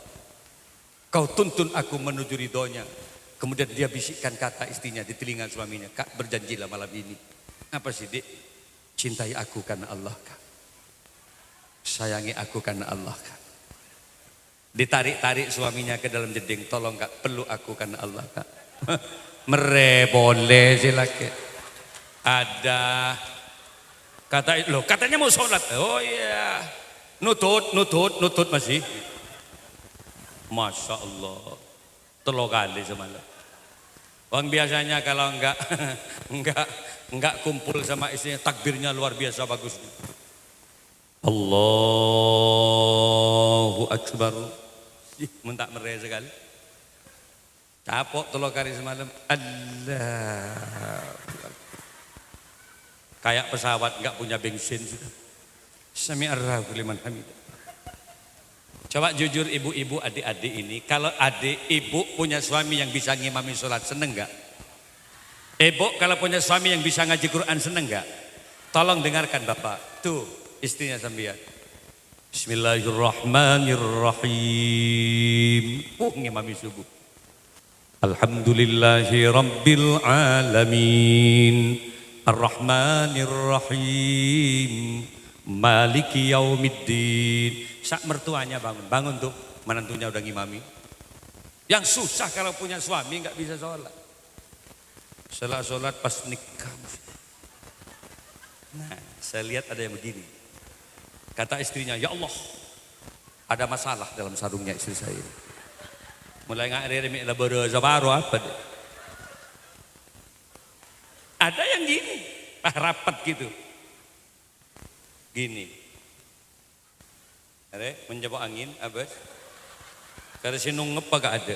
Kau tuntun aku menuju ridhonya. Kemudian dia bisikkan kata istrinya di telinga suaminya, kak berjanjilah malam ini. Apa sih dik? Cintai aku karena Allah kak. Sayangi aku karena Allah kak. Ditarik-tarik suaminya ke dalam jeding, tolong kak peluk aku karena Allah kak. Boleh sih laki. Ada kata loh, katanya mau sholat. Oh iya, nutut masih. Masya Allah, 3 kali semalam. Orang biasanya kalau enggak kumpul sama istrinya, takbirnya luar biasa bagusnya. Allahu Akbar. Mentak mereh sekali. Capok 3 kali semalam. Allah. Kayak pesawat nggak punya bensin sudah. Sami'allahu liman hamidah. Coba jujur ibu-ibu, adik-adik ini, kalau adik ibu punya suami yang bisa ngimami sholat, seneng nggak? Ibu kalau punya suami yang bisa ngaji Quran, seneng nggak? Tolong dengarkan bapak. Tuh istrinya sambian. Bismillahirrahmanirrahim. Ngimami subuh. Alhamdulillahi rabbil alamin. Ar-Rahmanir-Rahim, Maliki Yaumiddin. Sak mertuanya bangun tuh, menantunya udah ngimami. Yang susah kalau punya suami nggak bisa sholat. Setelah sholat pas nikah. Nah, saya lihat ada yang begini. Kata istrinya, ya Allah, ada masalah dalam sarungnya istri saya. Mulai ngari baru apa deh. Ada yang gini, rapat gitu. Gini. Ada menjebak angin, abas. Karena sinung apa gak ada.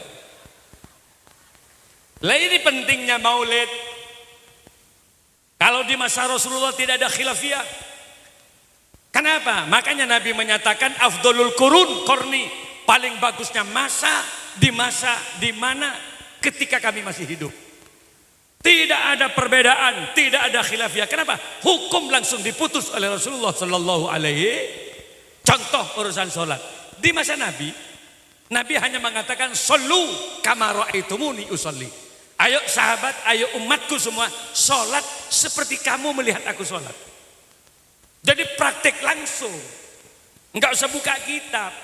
Lah ini pentingnya maulid. Kalau di masa Rasulullah tidak ada khilafiyah. Kenapa? Makanya Nabi menyatakan afdolul kurun korni. Paling bagusnya masa di mana ketika kami masih hidup. Tidak ada perbedaan, tidak ada khilafiyah. Kenapa? Hukum langsung diputus oleh Rasulullah Sallallahu Alaihi. Contoh urusan sholat. Di masa Nabi, Nabi hanya mengatakan sallu kama ra'aitumuni usolli. Ayo sahabat, ayo umatku semua, sholat seperti kamu melihat aku sholat. Jadi praktek langsung, enggak usah buka kitab.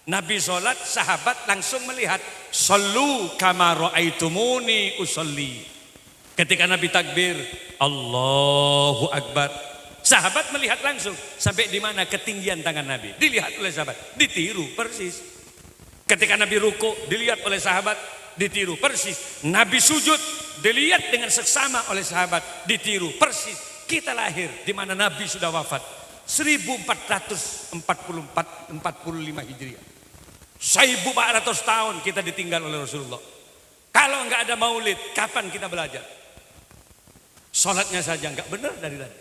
Nabi sholat, sahabat langsung melihat sallu kama ra'aitumuni usolli. Ketika Nabi takbir, Allahu Akbar, sahabat melihat langsung sampai di mana ketinggian tangan Nabi. Dilihat oleh sahabat, ditiru persis. Ketika Nabi ruku, dilihat oleh sahabat, ditiru persis. Nabi sujud, dilihat dengan seksama oleh sahabat, ditiru persis. Kita lahir di mana Nabi sudah wafat 1445 Hijriah. 1400 tahun kita ditinggal oleh Rasulullah. Kalau enggak ada maulid, kapan kita belajar? Sholatnya saja enggak benar dari tadi.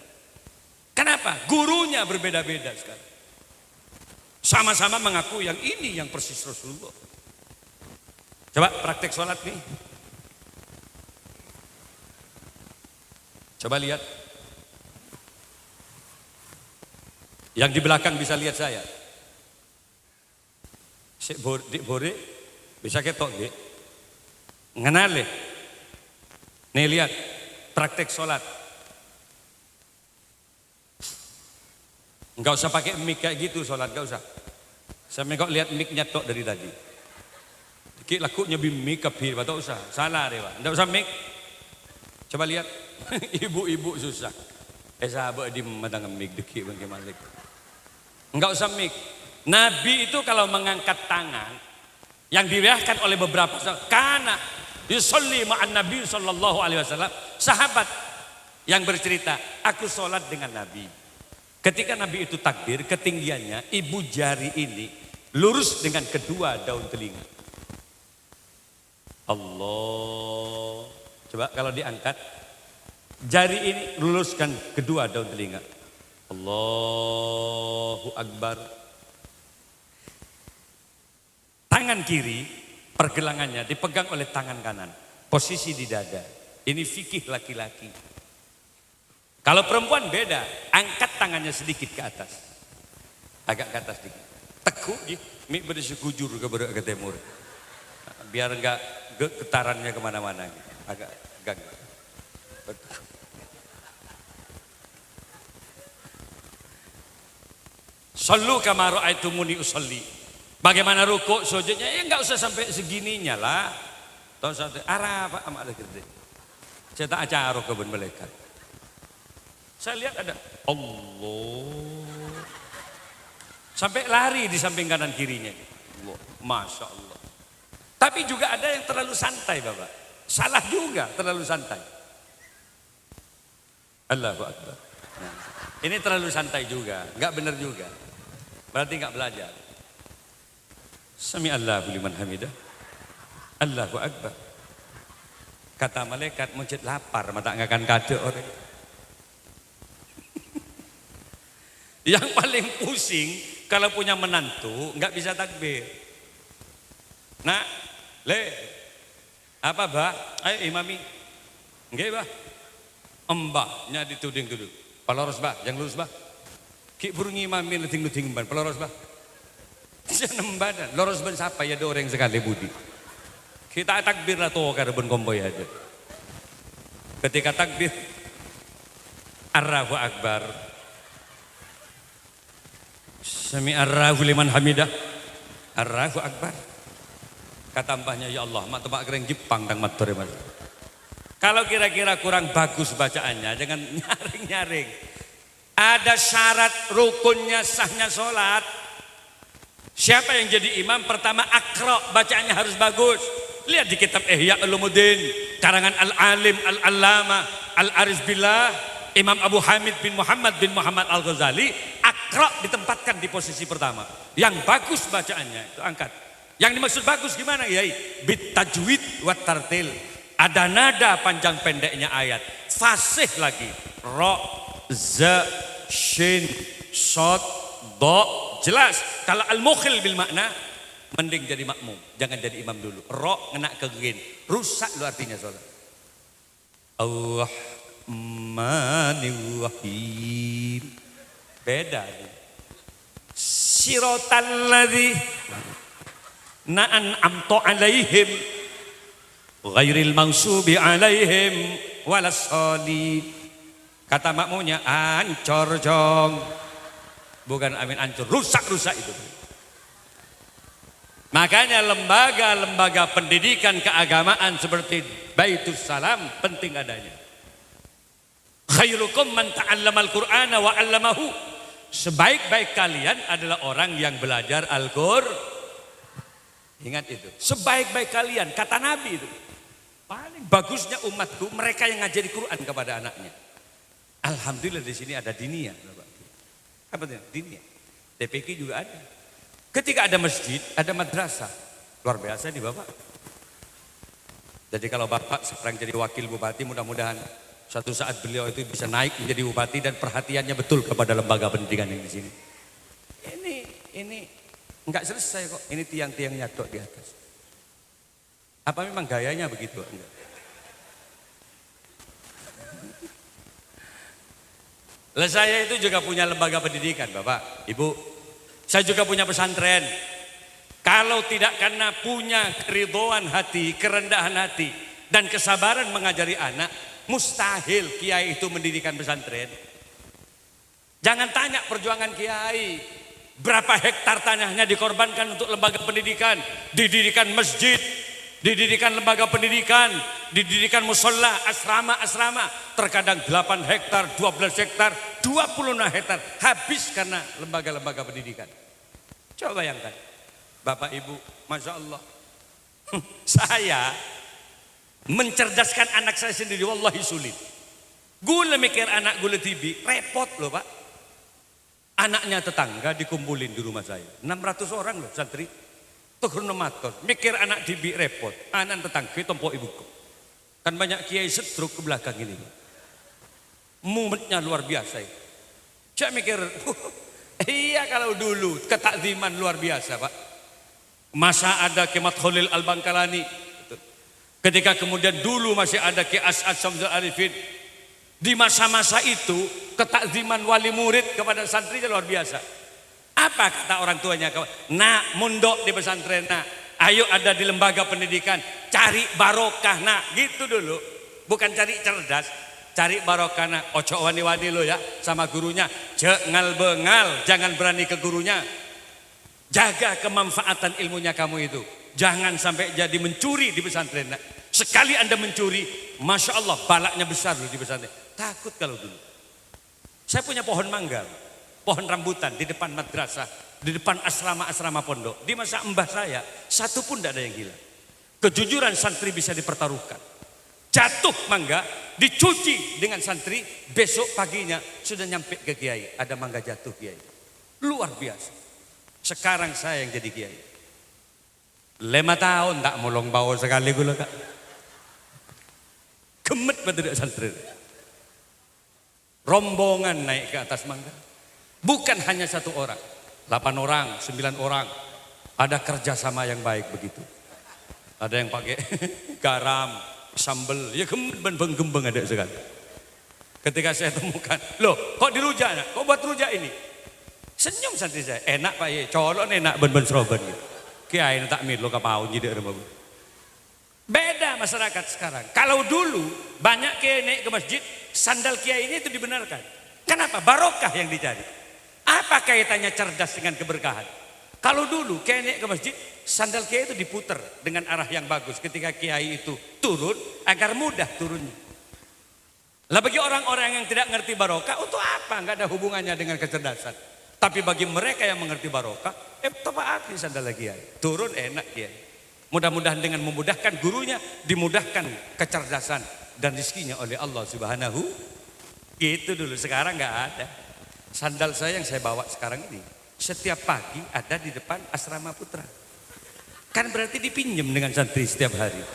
Kenapa? Gurunya berbeda-beda sekarang. Sama-sama mengaku yang ini yang persis Rasulullah. Coba praktek sholat nih. Coba lihat. Yang di belakang bisa lihat saya. Sik bore bisa ketok nggih. Ngenale. Nih lihat praktek sholat. Enggak usah pakai mic kayak gitu sholat, enggak usah. Saya kok lihat mic nyetok dari tadi. Dikit lakunya mic kabir, enggak usah. Salah deh, Pak. Enggak usah mic. Coba lihat. Ibu-ibu susah. Sahabat di madang mic dikit bang Malik. Enggak usah mic. Nabi itu kalau mengangkat tangan yang diriwayatkan oleh beberapa sahabat, karena yusolli ma'an Nabi sallallahu alaihi wasallam, sahabat yang bercerita, aku sholat dengan Nabi. Ketika Nabi itu takbir, ketinggiannya ibu jari ini lurus dengan kedua daun telinga. Allah. Coba kalau diangkat, jari ini luruskan kedua daun telinga. Allahu Akbar. Tangan kiri pergelangannya dipegang oleh tangan kanan. Posisi di dada. Ini fikih laki-laki. Kalau perempuan beda, angkat tangannya sedikit ke atas. Agak ke atas sedikit. Tekuk, mik bersekujur ke timur. Biar enggak getarannya kemana-mana. Agak gak. Sallu kama ra'aitumuni usolli. Bagaimana rukuk sujudnya? Ya enggak usah sampai segininya lah. Tahu satu arah apa amak ada gede. Saya tak acara kebun malaikat. Saya lihat ada Allah. Sampai lari di samping kanan kirinya. Allah, Masya Allah. Tapi juga ada yang terlalu santai Bapak. Salah juga terlalu santai. Allahu Akbar. Nah, ini terlalu santai juga. Enggak benar juga. Berarti enggak belajar. Sami Allahu liman hamidah. Allahu Akbar. Kata malaikat mujud lapar. Mata ngakan kado orang. Yang paling pusing kalau punya menantu nggak bisa takbir. Nah, apa bah? Ayo imami. Nggih bah. Embahnya dituding-tuding. Paloros bah, yang lurus bah. Ki burung imami nuting-nuting ban. Paloros bah. Jangan badan. Loros ban siapa ya doreng sekali budi. Kita takbir lah tuh karbon komboy aja. Ketika takbir, Allahu Akbar. Sami Allahu liman hamidah. Allahu Akbar. Kata mbahnya, ya Allah, mak tebak kering Jepang dan matur mas. Kalau kira-kira kurang bagus bacaannya, jangan nyaring-nyaring. Ada syarat rukunnya sahnya sholat. Siapa yang jadi imam? Pertama akra, bacaannya harus bagus. Lihat di kitab Ihya Ulumuddin, karangan Al-Alim Al-Allama Al-Arif Billah, Imam Abu Hamid bin Muhammad Al-Ghazali, akra ditempatkan di posisi pertama. Yang bagus bacaannya itu angkat. Yang dimaksud bagus gimana? Yai bit tajwid wa tartil. Ada nada panjang pendeknya ayat. Fasih lagi. Ra, za, shin, shad, do, jelas. Kalau al-mukhil bil makna, mending jadi makmum, jangan jadi imam dulu. Ra ngena ke gin, rusak lu artinya sholat. Ar-Rahmanir-Rahim. Beda nih. Siratal ladzi na'an'amta 'alaihim ghairil maghsubi 'alaihim walassalin. Kata makmumnya ancor jong. Bukan amin ancur, rusak-rusak itu. Makanya lembaga-lembaga pendidikan keagamaan seperti Baitus Salam penting adanya. Khairukum man ta'allamal Qur'ana wa 'allamahu. Sebaik-baik kalian adalah orang yang belajar Al-Qur'an. Ingat itu. Sebaik-baik kalian, kata Nabi itu. Paling bagusnya umatku mereka yang ngajari Quran kepada anaknya. Alhamdulillah di sini ada diniyah. Apa itu? Diniyah. TPQ juga ada. Ketika ada masjid, ada madrasah. Luar biasa nih Bapak. Jadi kalau Bapak sekarang jadi wakil bupati, mudah-mudahan suatu saat beliau itu bisa naik menjadi bupati dan perhatiannya betul kepada lembaga pendidikan yang di sini. Ini enggak selesai kok. Ini tiang-tiangnya dok di atas. Apa memang gayanya begitu? Enggak. Lah saya itu juga punya lembaga pendidikan, Bapak, Ibu. Saya juga punya pesantren. Kalau tidak karena punya keridhaan hati, kerendahan hati, dan kesabaran mengajari anak, mustahil kiai itu mendirikan pesantren. Jangan tanya perjuangan kiai. Berapa hektar tanahnya dikorbankan untuk lembaga pendidikan, didirikan masjid, didirikan lembaga pendidikan, didirikan musola, asrama-asrama, terkadang 8 hektar, 12 hektar, 26 hektar habis karena lembaga-lembaga pendidikan. Coba bayangkan, Bapak Ibu, Masya Allah, saya mencerdaskan anak saya sendiri, wallahi sulit. Gula mikir anak gula tibi, repot loh Pak. Anaknya tetangga dikumpulin di rumah saya, 600 orang loh santri. Tuh matos, mikir anak tibi repot, anak tetangga tompok ibuku. Kan banyak kiai stroke ke belakang ini. Mumetnya luar biasa. Saya mikir, iya kalau dulu ketakziman luar biasa Pak. Masa ada Kemat Khalil Al-Bangkalani, ketika kemudian dulu masih ada Ki As'ad Syamsul Arifin. Di masa-masa itu ketakziman wali murid kepada santri luar biasa. Apa kata orang tuanya? Nak, mondok di pesantren nak, ayo ada di lembaga pendidikan, cari barokah nak, gitu dulu. Bukan cari cerdas, cari barokah nak. Ojo wani-wani lo ya sama gurunya, jangan bengal, jangan berani ke gurunya. Jaga kemanfaatan ilmunya kamu itu, jangan sampai jadi mencuri di pesantren nak. Sekali Anda mencuri, Masya Allah balaknya besar loh di pesantren. Takut kalau dulu. Saya punya pohon mangga, pohon rambutan di depan madrasah, di depan asrama-asrama pondok. Di masa mbah saya, satu pun tidak ada yang gila. Kejujuran santri bisa dipertaruhkan. Jatuh mangga, dicuci dengan santri, besok paginya sudah nyampe ke kiai. Ada mangga jatuh kiai. Luar biasa. Sekarang saya yang jadi kiai. 5 tahun tak molong bawa sekali gula kak. Gemet betul santri. Rombongan naik ke atas mangga. Bukan hanya 1 orang, 8 orang, 9 orang. Ada kerjasama yang baik begitu. Ada yang pakai garam, sambal, ya gembeng ada sekali. Ketika saya temukan, loh kok dirujak, kok buat rujak ini? Senyum santri saya, enak Pak ye, colok enak ben seroban gitu. Kiai tak mir lo kapau jadi rumah. Beda masyarakat sekarang. Kalau dulu banyak kiai naik ke masjid, sandal kiai ini itu dibenarkan. Kenapa? Barokah yang dicari. Apa kaitannya cerdas dengan keberkahan? Kalau dulu kiai naik ke masjid, sandal kiai itu diputer dengan arah yang bagus. Ketika kiai itu turun, agar mudah turunnya. Lah bagi orang-orang yang tidak ngerti barokah, untuk apa? Enggak ada hubungannya dengan kecerdasan. Tapi bagi mereka yang mengerti barokah, taati sandal kiai. Turun enak kiai. Mudah-mudahan dengan memudahkan gurunya, dimudahkan kecerdasan dan rezekinya oleh Allah Subhanahu. Gitu dulu, sekarang nggak ada. Sandal saya yang saya bawa sekarang ini, setiap pagi ada di depan asrama putra. Kan berarti dipinjam dengan santri setiap hari.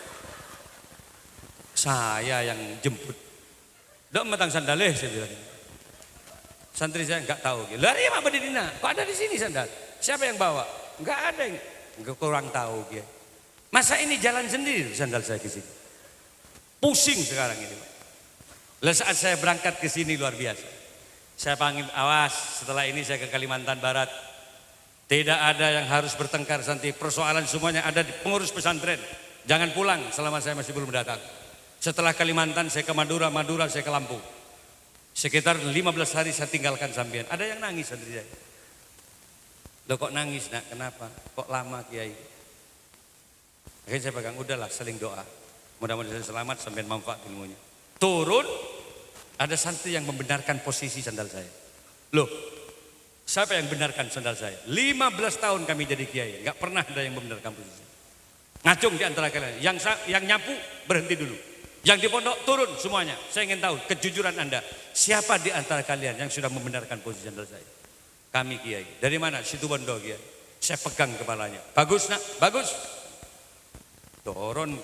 Saya yang jemput. Dok matang sandalnya saya bilang. Santri saya nggak tahu. Lari apa di dina? Kok ada di sini sandal? Siapa yang bawa? Nggak ada yang kurang tahu dia. Masa ini jalan sendiri sandal saya ke sini. Pusing sekarang ini. Lalu saat saya berangkat ke sini luar biasa. Saya panggil, awas setelah ini saya ke Kalimantan Barat. Tidak ada yang harus bertengkar nanti. Persoalan semuanya ada di pengurus pesantren. Jangan pulang selama saya masih belum datang. Setelah Kalimantan saya ke Madura, Madura saya ke Lampung. Sekitar 15 hari saya tinggalkan sampean. Ada yang nangis santri saya. Loh kok nangis nak? Kenapa? Kok lama kiai? Akhirnya saya pegang, udahlah saling doa. Mudah-mudahan saya selamat sampai manfaat ilmunya. Turun, ada santri yang membenarkan posisi sandal saya. Loh, siapa yang benarkan sandal saya? 15 tahun kami jadi kiai, nggak pernah ada yang membenarkan posisi. Ngacung di antara kalian. Yang nyapu berhenti dulu. Yang di pondok turun semuanya. Saya ingin tahu kejujuran Anda. Siapa di antara kalian yang sudah membenarkan posisi sandal saya? Kami kiai. Dari mana? Situbondo kiai. Saya pegang kepalanya. Bagus nak, bagus. Turun,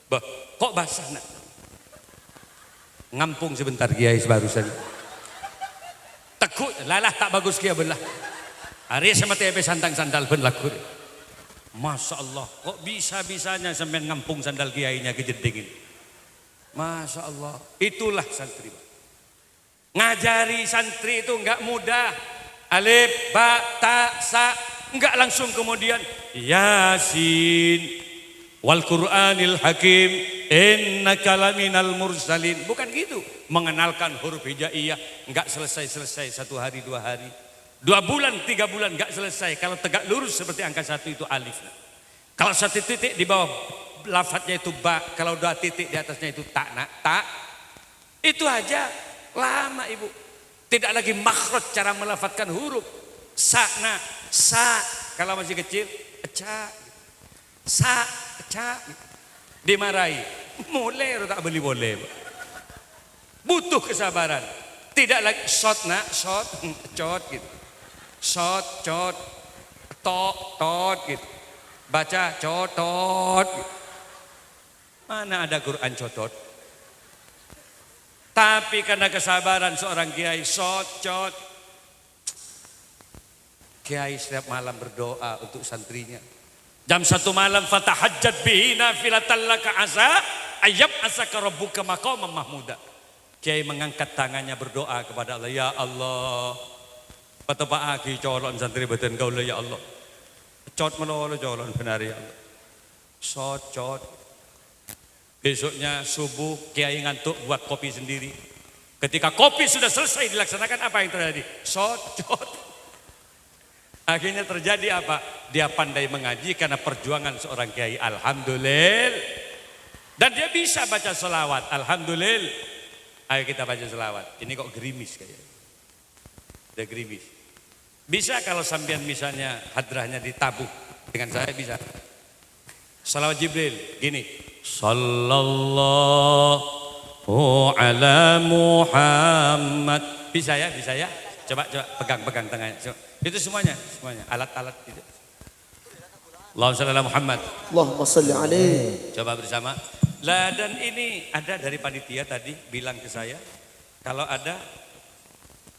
bah, kok basah nak? Ngampung sebentar kiai barusan. Tekuk, lalah tak bagus kiai belah. Hari sama TP santang sandal ben lakur. Masya Allah, kok bisa-bisanya sampai ngampung sandal kiainya kejeding ini. Masya Allah, itulah santri. Ngajari santri itu enggak mudah. Alif, ba, ta, sa, enggak langsung kemudian Yasin wal Qur'anil Hakim innaka laminal mursalin. Bukan gitu. Mengenalkan huruf hijaiyah enggak selesai-selesai 1 hari 2 hari. 2 bulan 3 bulan enggak selesai. Kalau tegak lurus seperti angka 1 itu alif. Kalau 1 titik di bawah lafadznya itu ba, kalau 2 titik di atasnya itu ta, ta. Itu aja lama ibu. Tidak lagi makhraj cara melafadzkan huruf. Sa, sa kalau masih kecil, eca. Sa, eca. Dimarahi. Mulai tak beli boleh. Butuh kesabaran. Tidak lagi shot cot gitu. Shot, cot, tot gitu. Baca cotot. Mana ada Quran cotot? Tapi karena kesabaran seorang kiai cot. Kiai setiap malam berdoa untuk santrinya. Jam 1 malam fatahajjat bihi nafilatan laka asa ayyab asaka rabbuka maqaman mahmuda. Kiai mengangkat tangannya berdoa kepada Allah, ya Allah. Patapa aki colon santri beten kau ya Allah. Cot melolo colon benar ya Allah. Cot. Besoknya subuh kiai ngantuk buat kopi sendiri. Ketika kopi sudah selesai dilaksanakan apa yang terjadi? Cot. Akhirnya terjadi apa? Dia pandai mengaji karena perjuangan seorang kiai. Alhamdulillah. Dan dia bisa baca selawat. Alhamdulillah. Ayo kita baca selawat. Ini kok gerimis kayaknya. Dia gerimis. Bisa kalau sampean misalnya hadrahnya ditabuh dengan saya bisa. Salawat Jibril gini. Sallallahu ala Muhammad. Bisa ya? Coba pegang tangannya. Coba. Itu semuanya alat-alat itu. Allahumma shalli ala Muhammad. Allahumma shalli alaihi. Coba bersama. Lah dan ini ada dari panitia tadi bilang ke saya, kalau ada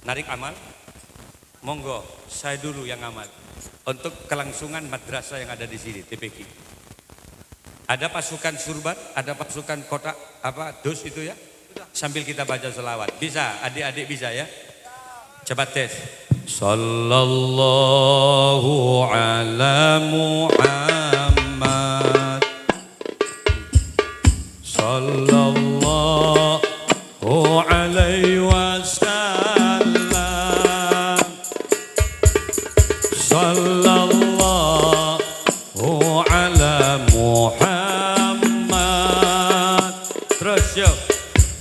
narik amal, monggo saya dulu yang amal untuk kelangsungan madrasah yang ada di sini TPQ. Ada pasukan surban, ada pasukan kotak dus itu ya. Sambil kita baca selawat. Bisa, adik-adik bisa ya. Coba tes. Sallallahu ala Muhammad. Sallallahu alaihi wasallam. Sallallahu ala Muhammad. Terus yuk.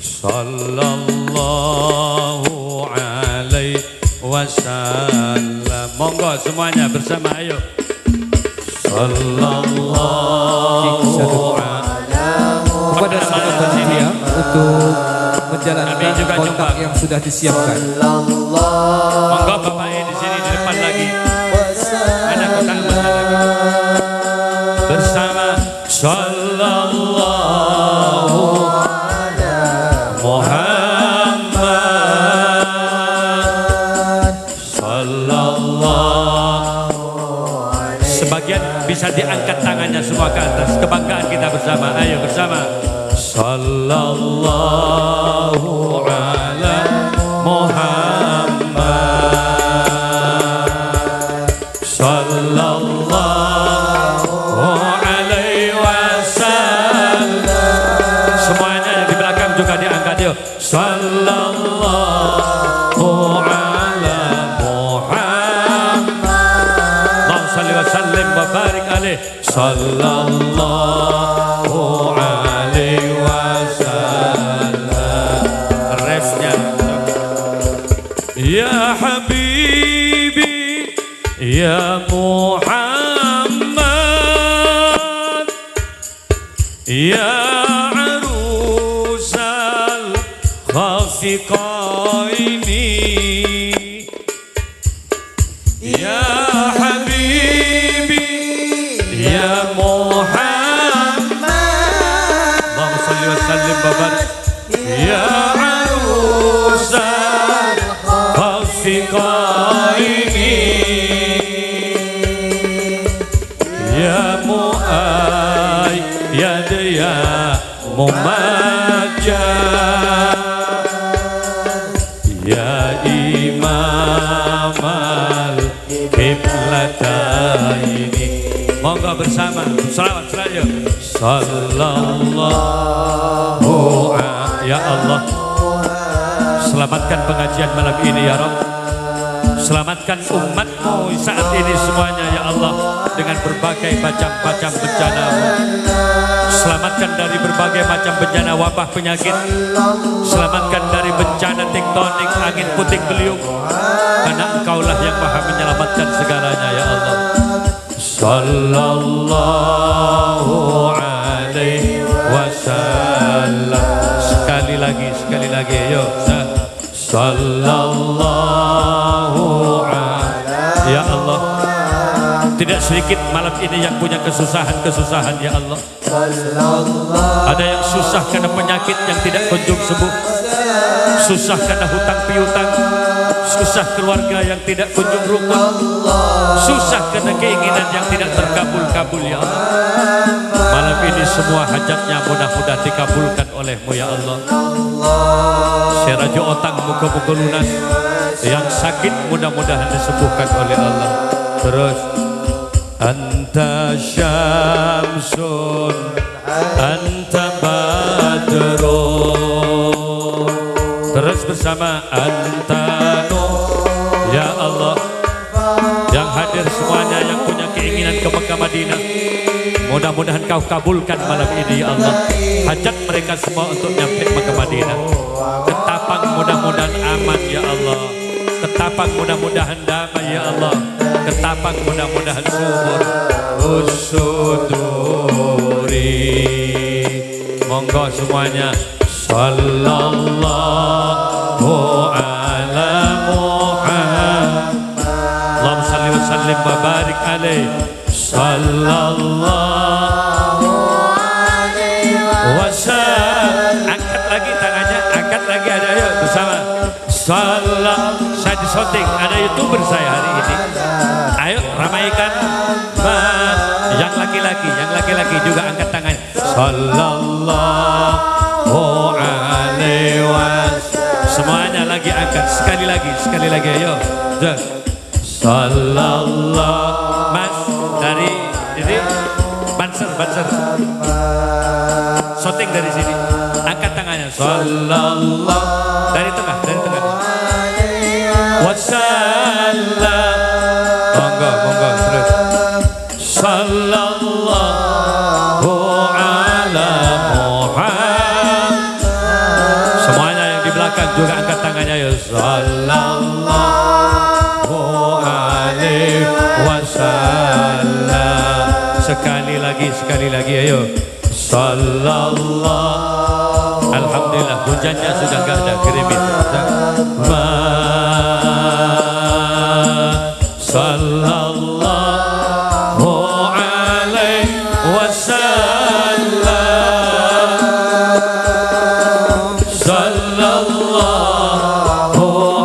Sallallahu alaihi wasallam. Monggo semuanya bersama ayo. Sallallahu kepada sahabat bersedia untuk menjalankan kontak yang sudah disiapkan. Monggo Bapak di sini di depan lagi. Ada kotak emas lagi. Bersama sallallahu Muhammad sallallahu. Sebagian bisa diangkat tangannya semua ke atas. Kebanggaan kita bersama. Ayo bersama. Sallallahu ala Muhammad sallallahu alaihi wasallam. Semuanya di belakang juga diangkat yuk. Sallallahu ala Muhammad. Allahumma shalli wa sallim wa barik alaihi. Sallallahu alaihi wasallam. Refnya. Ya Habibi ya Muhammad ya arusal khafiqaini ya Habibi ya Muhammad. Allahumma shalli wa sallim wa barik. Ya arusal khafiqaini ya mu'ayyad ya mumajjad imamal kiblataini. Monggo bersama selawat selalu. Sallallahu ya Allah. Selamatkan pengajian malam ini ya Rabb. Selamatkan umatmu saat ini semuanya ya Allah, dengan berbagai macam-macam bencana. Selamatkan dari berbagai macam bencana wabah penyakit. Selamatkan dari bencana tektonik, angin puting beliung, karena Engkaulah yang maha menyelamatkan segalanya ya Allah. Sallallahu alaihi wasallam. Sekali lagi ayo. Sallallahu alaihi ya Allah. Tidak sedikit malam ini yang punya kesusahan ya Allah. Ada yang susah karena penyakit yang tidak kunjung sembuh, susah karena hutang piutang, susah keluarga yang tidak kunjung rukun, susah karena keinginan yang tidak terkabul ya Allah. Malam ini semua hajatnya mudah-mudahan dikabulkan oleh-Mu ya Allah. Serajo otang muka-muka lunas, yang sakit mudah-mudahan disembuhkan oleh Allah. Terus Anta syamsun Anta badrun. Terus bersama Anta nur ya Allah. Yang hadir semuanya yang punya keinginan ke Mekah Madinah, mudah-mudahan Kau kabulkan malam ini ya Allah. Hajat mereka semua untuk nyampe Mekah Madinah. Ketapang mudah-mudahan aman ya Allah. Ketapang mudah-mudahan damai ya Allah. Ketapang mudah-mudahan subur usuduri. Monggo semuanya. Sallallahu ala Muhammad. Allahumma salli wa sallim wa barik alaihi. Sallallahu alaihi wasallam. Angkat lagi tangannya, angkat lagi, ada ayo bersama. Salam. Saya di shooting, ada YouTuber saya hari ini. Ayo ramaikan. Yang laki-laki juga angkat tangannya. Sallallahu alaihi wasallam. Semuanya lagi angkat, sekali lagi ayo. Sallallahu. Mas dari ini Banser shooting dari sini, angkat tangannya. Sallallahu dari tengah wasallam. Monggo terus. Sallallahu ala Muhammad. Semuanya yang di belakang juga angkat tangannya ya. Sallallahu alaihi wasallam. Sekali lagi ayo. Sallallahu. Alhamdulillah hujannya sudah gak ada, gerimis. Sallallahu alaihi wasallam. Sallallahu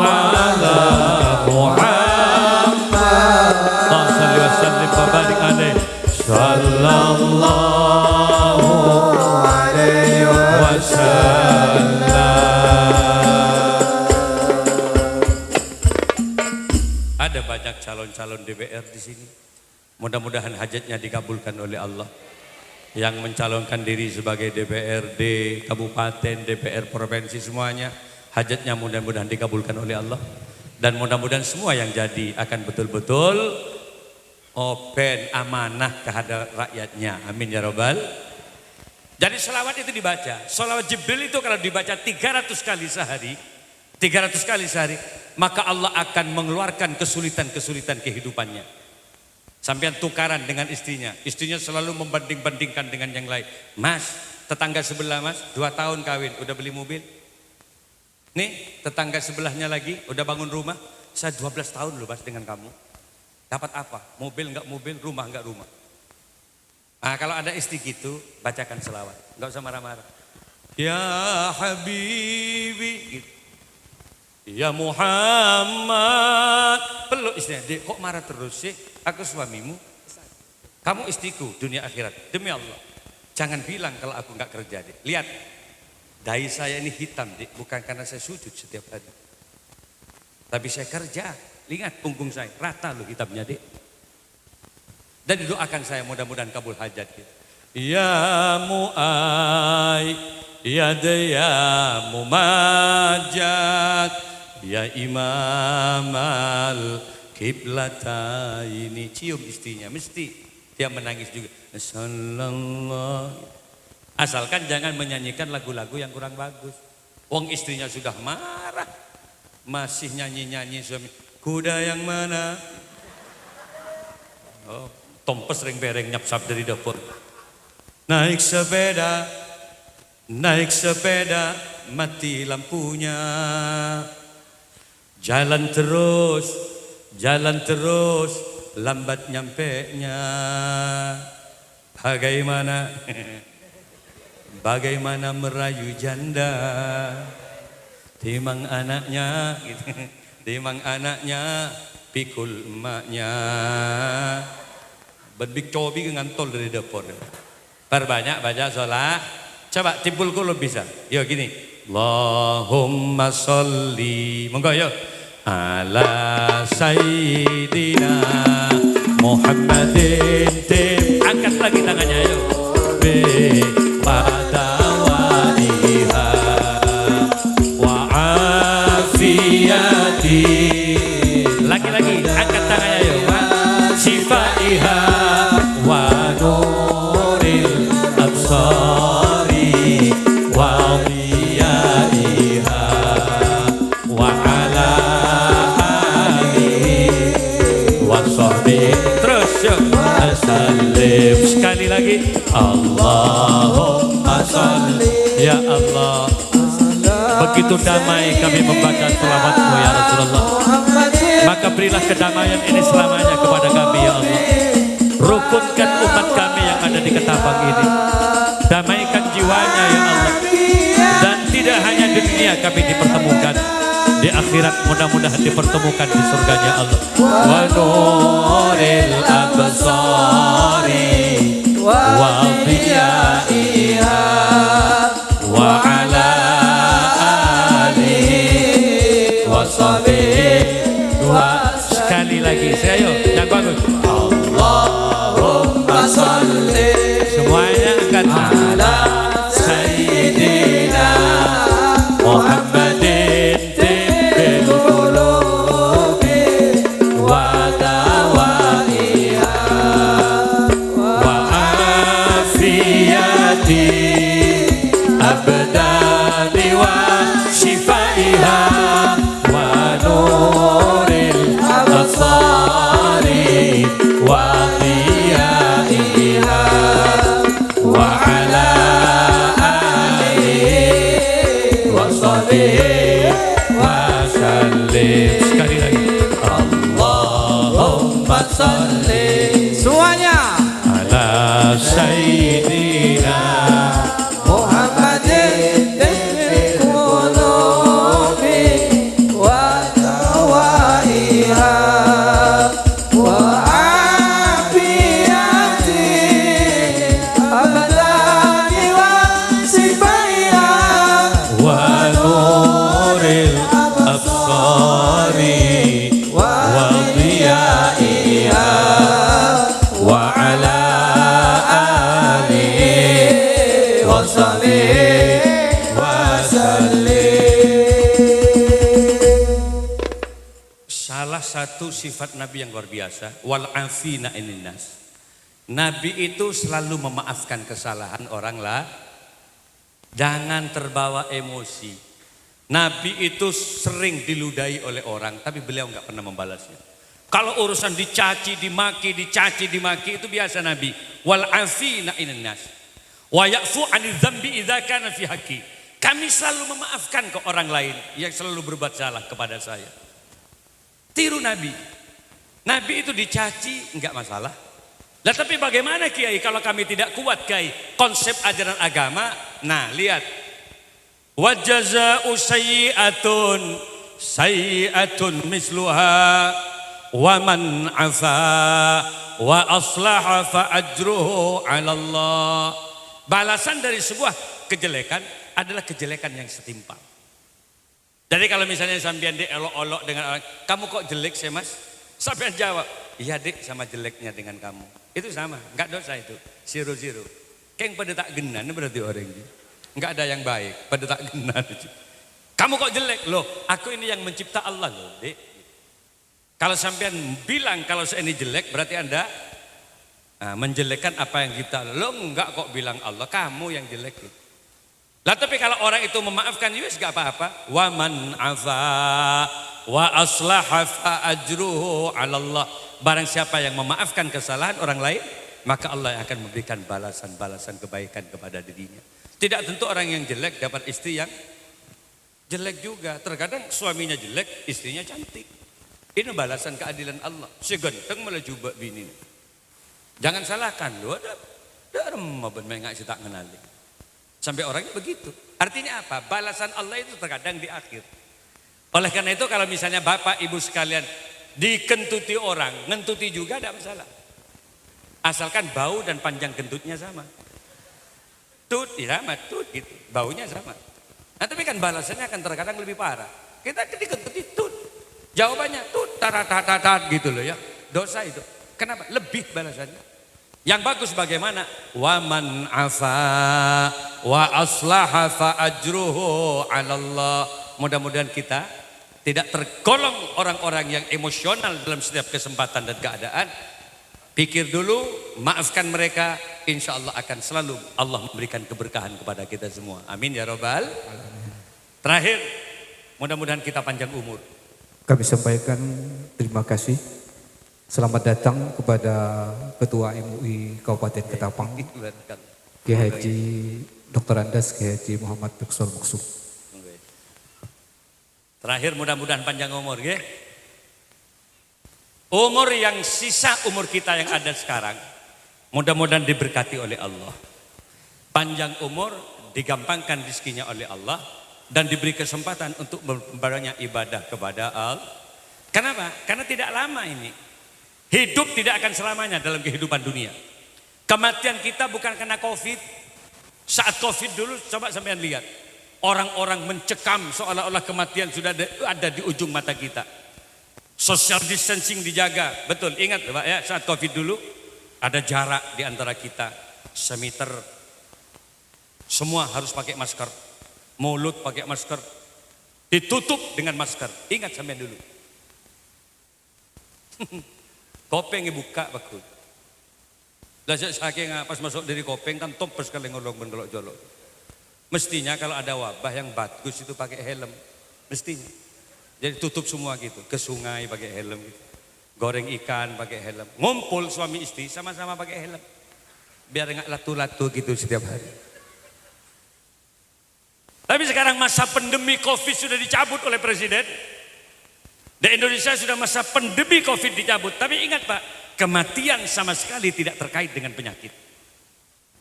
ala Muhammad. Allahumma salli wa sallim wa barik alaihi. Sallallahu alaihi wasallam. Ada banyak calon-calon DPR di sini. Mudah-mudahan hajatnya dikabulkan oleh Allah. Yang mencalonkan diri sebagai DPRD kabupaten, DPR provinsi, semuanya hajatnya mudah-mudahan dikabulkan oleh Allah. Dan mudah-mudahan semua yang jadi akan betul-betul open, amanah kehadap rakyatnya. Amin ya Rabbal. Jadi selawat itu dibaca. Selawat Jibril itu kalau dibaca 300 kali sehari, 300 kali sehari, maka Allah akan mengeluarkan kesulitan-kesulitan kehidupannya. Sampai tukaran dengan istrinya selalu membanding-bandingkan dengan yang lain. Mas, tetangga sebelah mas, 2 tahun kawin, udah beli mobil. Nih, tetangga sebelahnya lagi, udah bangun rumah. Saya 12 tahun loh mas dengan kamu. Dapat apa? Mobil enggak mobil, rumah enggak rumah. Nah, kalau ada istri gitu, bacakan selawat. Enggak usah marah-marah. Ya Habibi, gitu. Ya Muhammad, peluk istrinya. Dek, kok marah terus sih? Aku suamimu, kamu istriku dunia akhirat. Demi Allah, jangan bilang kalau aku nggak kerja. Dek, lihat, dahi saya ini hitam, Dek, bukan karena saya sujud setiap hari. Tapi saya kerja, lihat punggung saya, rata loh hitamnya dek. Dan didoakan saya mudah-mudahan kabul hajat kita. Ya mu'ay, ya daya mumajat, ya imam al-kiblataini. Cium istrinya, mesti dia menangis juga. Sallallahu. Asalkan jangan menyanyikan lagu-lagu yang kurang bagus. Wong istrinya sudah marah, masih nyanyi-nyanyi suami. Kuda yang mana? Oh, tompes ring-bereng nyap-sap dari dapur. Naik sepeda, mati lampunya. Jalan terus, lambat nyampenya. Bagaimana merayu janda, timang anaknya, pikul emaknya. Berbik cobi ngantol dari dapur. Perbanyak baca sholat. Coba timbul kulo bisa. Yuk gini. Allahumma sholli. Monggo yuk. Ala sayyidina Muhammadin. Angkat lagi tangannya yuk. Pada waliha wa afiyati. Lagi-lagi angkat tangannya yuk. Sifaiha wa nuril absari wa diyaiha wa ala alihi wa sahbihi. Terus yuk. Salim sekali lagi. Allahumma sholli. Ya Allah, begitu damai kami membaca selawat-Mu ya Rasulullah. Maka berilah kedamaian ini selamanya kepada kami ya Allah. Rukunkan umat kami yang ada di Ketapang ini. Damaikan jiwanya ya Allah. Dan tidak hanya di dunia kami dipertemukan, di akhirat mudah-mudahan dipertemukan di surganya Allah. Wa nuril absari wa dhiyaiha wa ala alihi wa sahbihi wa. Sekali lagi saya yuk yang bagus. Allahumma sholli. Semuanya angkat. Ala sayyidina Muhammadin tibbil qulubi wa dawaiha wa afiyati abdani wa shifaiha wa nuril absari wa diyaiha wa ala alihi wa sahbihi wa sallim. Sekali lagi. Allahumma sholli. Semuanya. Ala sayyidina Muhammadin fil qulubi wa dawaiha wa afiyati abadani wa sifaiha wa nuril absari wa diyaiha wa ala alihi wa sahbihi wa sallim. Salah satu sifat Nabi yang luar biasa, wal afina ininnas. Nabi itu selalu memaafkan kesalahan orang lah. Jangan terbawa emosi. Nabi itu sering diludahi oleh orang, tapi beliau nggak pernah membalasnya. Kalau urusan dicaci, dimaki itu biasa Nabi. Wal afina ininnas. Wa ya'fu 'anil dzambi idza kana fi haqqi. Kami selalu memaafkan ke orang lain yang selalu berbuat salah kepada saya. Tiru Nabi. Nabi itu dicaci enggak masalah. Lah tapi bagaimana Kiai kalau kami tidak kuat Kiai konsep ajaran agama? Nah, lihat. Wa jazaa'u sayyi'atun misluha wa man 'afa wa aslaha fa ajruhu 'ala Allah. Balasan dari sebuah kejelekan adalah kejelekan yang setimpal. Jadi kalau misalnya sampean diolok-olok dengan orang, kamu kok jelek sih mas? Sampean jawab, iya dik sama jeleknya dengan kamu. Itu sama, enggak dosa itu. Zero. Keng pada tak genan berarti orang ini. Enggak ada yang baik, pada tak genan. Kamu kok jelek? Loh, aku ini yang mencipta Allah loh dik. Kalau sampean bilang kalau saya ini jelek, berarti anda menjelekkan apa yang kita. Lo enggak kok bilang Allah, kamu yang jelek. Lah tapi kalau orang itu memaafkan, ya enggak apa-apa. Wa man afa wa aslaha fa ajruhu 'ala Allah. Barang siapa yang memaafkan kesalahan orang lain, maka Allah yang akan memberikan balasan-balasan kebaikan kepada dirinya. Tidak tentu orang yang jelek dapat istri yang jelek juga. Terkadang suaminya jelek, istrinya cantik. Ini balasan keadilan Allah. Si ganteng malah coba bini. Jangan salahkan lu, ada remah ben enggak sih tak kenali. Sampai orangnya begitu. Artinya apa? Balasan Allah itu terkadang di akhir. Oleh karena itu kalau misalnya bapak ibu sekalian dikentuti orang, ngentuti juga tidak masalah. Asalkan bau dan panjang kentutnya sama. Tut, ya sama tut gitu. Baunya sama. Nah tapi kan balasannya akan terkadang lebih parah. Kita dikentuti tut. Jawabannya tut, tarat gitu loh ya. Dosa itu. Kenapa? Lebih balasannya. Yang bagus bagaimana? Wa man afa wa aslaha fa ajruhu 'ala Allah. Mudah-mudahan kita tidak tergolong orang-orang yang emosional dalam setiap kesempatan dan keadaan. Pikir dulu, maafkan mereka, insya Allah akan selalu Allah memberikan keberkahan kepada kita semua. Amin ya robbal. Terakhir, mudah-mudahan kita panjang umur. Kami sampaikan terima kasih. Selamat datang kepada Ketua MUI Kabupaten Ketapang, Kiai Haji Dr. Andas Kiai Haji Muhammad Beksol Maksum. Terakhir mudah-mudahan panjang umur ya. Umur yang sisa umur kita yang ada sekarang, mudah-mudahan diberkati oleh Allah. Panjang umur, digampangkan rezekinya oleh Allah, dan diberi kesempatan untuk berbanyak ibadah kepada Allah. Kenapa? Karena tidak lama ini. Hidup tidak akan selamanya dalam kehidupan dunia. Kematian kita bukan karena COVID. Saat COVID dulu coba sampean lihat. Orang-orang mencekam seolah-olah kematian sudah ada di ujung mata kita. Social distancing dijaga. Betul, ingat Pak ya, saat COVID dulu ada jarak di antara kita. Semeter. Semua harus pakai masker. Mulut pakai masker. Ditutup dengan masker. Ingat sampean dulu. Kopeng buka bagus. Dasar saking pas masuk dari kopeng kan top sekali ngolong mengelok jolok. Mestinya kalau ada wabah yang bagus itu pakai helm. Mestinya. Jadi tutup semua gitu. Ke sungai pakai helm gitu. Goreng ikan pakai helm. Ngumpul suami istri sama-sama pakai helm. Biar enggak latu-latu gitu setiap hari. Tapi sekarang masa pandemi COVID sudah dicabut oleh presiden. Di Indonesia sudah masa pandemi COVID dicabut. Tapi ingat Pak, kematian sama sekali tidak terkait dengan penyakit.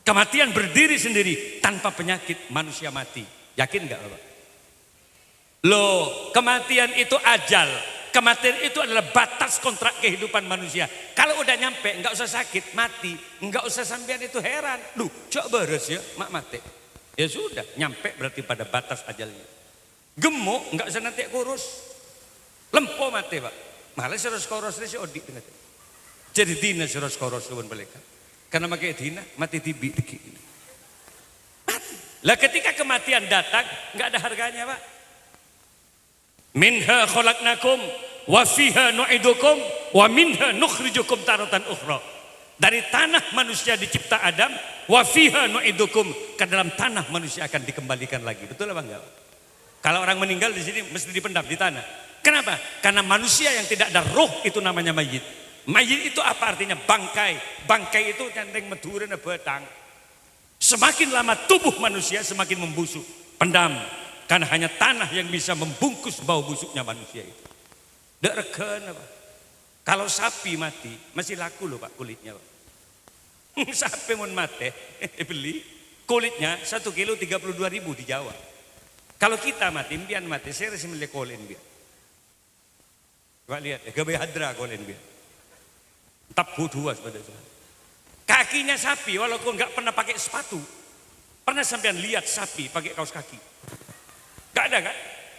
Kematian berdiri sendiri tanpa penyakit manusia mati. Yakin enggak Bapak? Loh, kematian itu ajal. Kematian itu adalah batas kontrak kehidupan manusia. Kalau udah nyampe, enggak usah sakit, mati. Enggak usah sampean itu heran. Duh, coba beres ya, mak mati. Ya sudah, nyampe berarti pada batas ajalnya. Gemuk, enggak usah nanti kurus. Lempo mati Pak. Malah seros koros si odik dengan. Jadi dina seros koros suwun mereka. Karena makai dina mati tibi dikit. Mati. Lah ketika kematian datang enggak ada harganya Pak. Minha khalaqnakum wa fiha nu'idukum wa minha nukhrijukum taratan ukhra. Dari tanah manusia dicipta Adam, wa fiha nu'idukum, ke dalam tanah manusia akan dikembalikan lagi. Betul apa enggak? Kalau orang meninggal di sini mesti dipendam di tanah. Kenapa? Karena manusia yang tidak ada roh itu namanya mayit. Mayit itu apa artinya? Bangkai. Bangkai itu centeng meduren betang. Semakin lama tubuh manusia semakin membusuk. Pendam. Karena hanya tanah yang bisa membungkus bau busuknya manusia itu. Tidak regen apa? Kalau sapi mati masih laku loh Pak kulitnya Pak. Sapi mau mati beli kulitnya 1 kilo 32.000 di Jawa. Kalau kita mati, impian mati, saya harus milih kolin biar. Coba lihat ya, gawe hadra kolin biar. Tap dua sebenarnya. Kakinya sapi walaupun nggak pernah pakai sepatu. Pernah sampean lihat sapi pakai kaos kaki? Gak ada kan?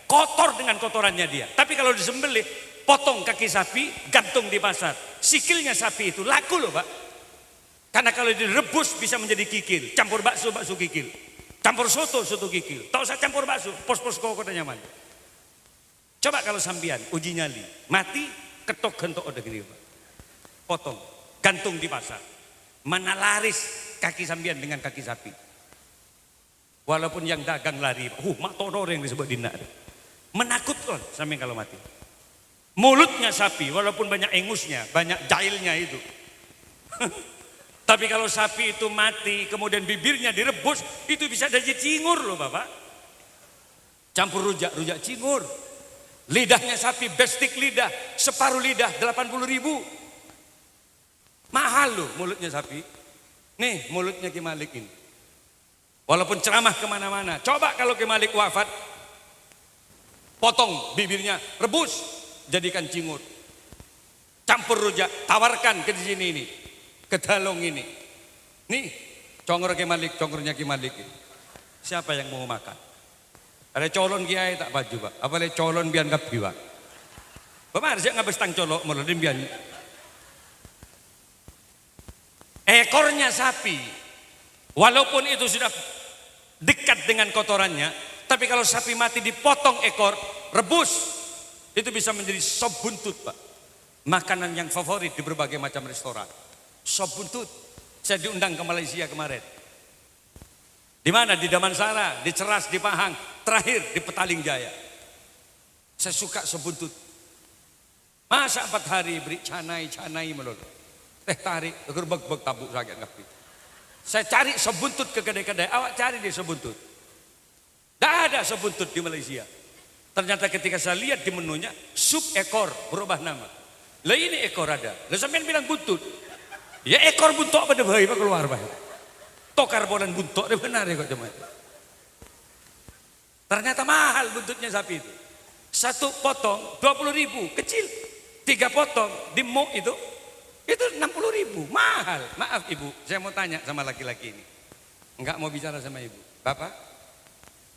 kotor dengan kotorannya dia. Tapi kalau disembelih, potong kaki sapi, gantung di pasar. Sikilnya sapi itu laku loh Pak. Karena kalau direbus bisa menjadi kikil. Campur bakso, bakso kikil. Campur soto, soto kikil. Tak usah campur bakso, pos-pos kota nyaman. Coba kalau sambian, uji nyali. Mati, ketok gentok udah gini Pak. Potong, gantung di pasar. Mana laris kaki sambian dengan kaki sapi. Walaupun yang dagang lari, mak todor yang disebut dina. Menakutkan sampai kalau mati. Mulutnya sapi, walaupun banyak engusnya, banyak jailnya itu. Tapi kalau sapi itu mati, kemudian bibirnya direbus, itu bisa jadi cingur loh Bapak. Campur rujak, rujak cingur. Lidahnya sapi, bestik lidah, separuh lidah, 80.000. Mahal loh mulutnya sapi. Nih mulutnya Ki Malik ini. Walaupun ceramah kemana-mana. Coba kalau Ki Malik wafat, potong bibirnya, rebus, jadikan cingur. Campur rujak, tawarkan ke sini ini, ke dalong ini. Nih, congor Ki Malik, congornya Ki Malik ini. Siapa yang mau makan? Ada colon kiai tak baju Pak. Apa le colon bian kapi Pak. Bapak harusnya ngabes tang colok mulodin bian. Ekornya sapi, walaupun itu sudah dekat dengan kotorannya, tapi kalau sapi mati dipotong ekor, rebus, itu bisa menjadi sop buntut Pak. Makanan yang favorit di berbagai macam restoran. Sop buntut. Saya diundang ke Malaysia kemarin. Di mana? Di Damansara, di Ceras, di Pahang, terakhir di Petaling Jaya. Saya suka sop buntut. Masa 4 hari beri canai melulu. Teh tarik, gerbek-bek tabuk sakit ngapi. Saya cari sop buntut ke kedai-kedai, awak cari di sop buntut. Tidak ada sop buntut di Malaysia. Ternyata ketika saya lihat di menunya, sup ekor berubah nama. Lah ini ekor ada. Lah sampean bilang buntut. Ya ekor buntok pada bayi Pak keluar Pak. Tokar bolan buntok, benar ya kok cuma itu. Ternyata mahal buntutnya sapi itu. Satu potong 20.000, kecil. 3 potong di mok itu 60.000, mahal. Maaf Ibu, saya mau tanya sama laki-laki ini. Enggak mau bicara sama Ibu. Bapak,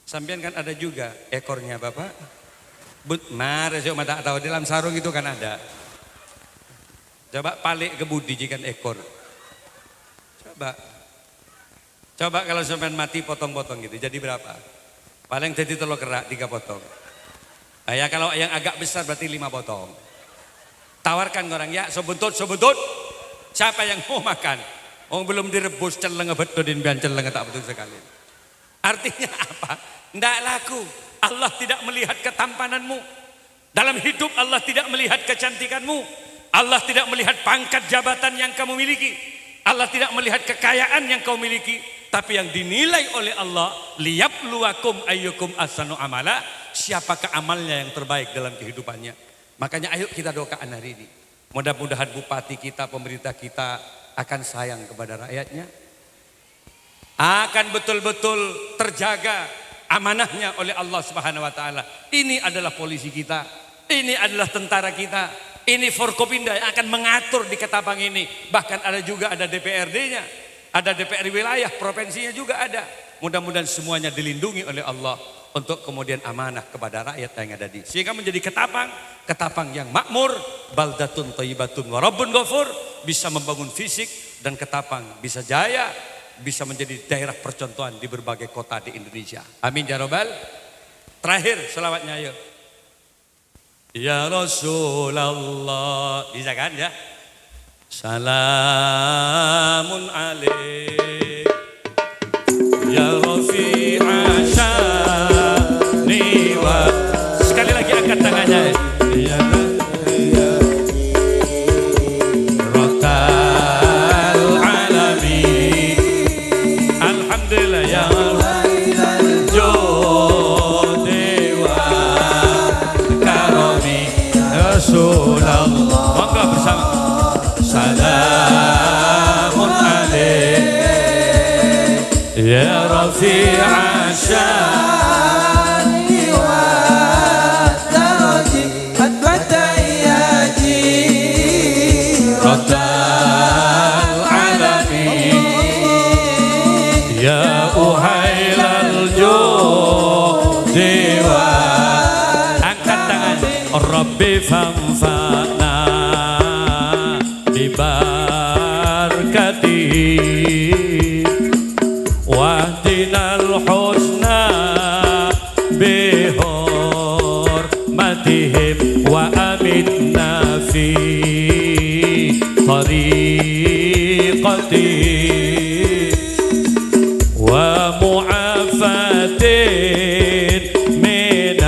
sampean kan ada juga ekornya Bapak. Mari saya tak tahu di dalam sarung itu kan ada. Coba palik ke budi jika ekor. Coba kalau sampean mati potong-potong gitu, jadi berapa? Paling jadi telur kerak 3 potong. Ya kalau yang agak besar berarti 5 potong. Tawarkan orang ya, sebuntut. Siapa yang mau makan? Oh belum direbus celeng betul din bian celeng tak betul sekali. Artinya apa? Tidak laku. Allah tidak melihat ketampananmu. Dalam hidup Allah tidak melihat kecantikanmu. Allah tidak melihat pangkat jabatan yang kamu miliki. Allah tidak melihat kekayaan yang kau miliki. Tapi yang dinilai oleh Allah, liyabluwakum ayyukum ahsanu amala. Siapakah amalnya yang terbaik dalam kehidupannya? Makanya ayo kita doakan hari ini. Mudah-mudahan bupati kita, pemerintah kita akan sayang kepada rakyatnya. Akan betul-betul terjaga amanahnya oleh Allah Subhanahu wa taala. Ini adalah polisi kita. Ini adalah tentara kita. Ini Forkopimda yang akan mengatur di Ketapang ini. Bahkan ada DPRD-nya. Ada DPR wilayah, provinsinya juga ada. Mudah-mudahan semuanya dilindungi oleh Allah. Untuk kemudian amanah kepada rakyat yang ada di sehingga menjadi Ketapang yang makmur, baldatun thayyibatun wa rabbun ghafur, bisa membangun fisik dan Ketapang bisa jaya, bisa menjadi daerah percontohan di berbagai kota di Indonesia. Amin ya robbal. Terakhir selawatnya ayo. Ya Rasulullah, bisa kan ya? Salamun alaik ya Rafi'a. Sekali lagi angkat tangannya. Rotal alami. Alhamdulillah ya Jodewa Karomi Rasulullah. Monggo bersama. Salamun alaik ya Rafi'a syah. Ya uhailal jodi wa في طريقتي ومعافاة من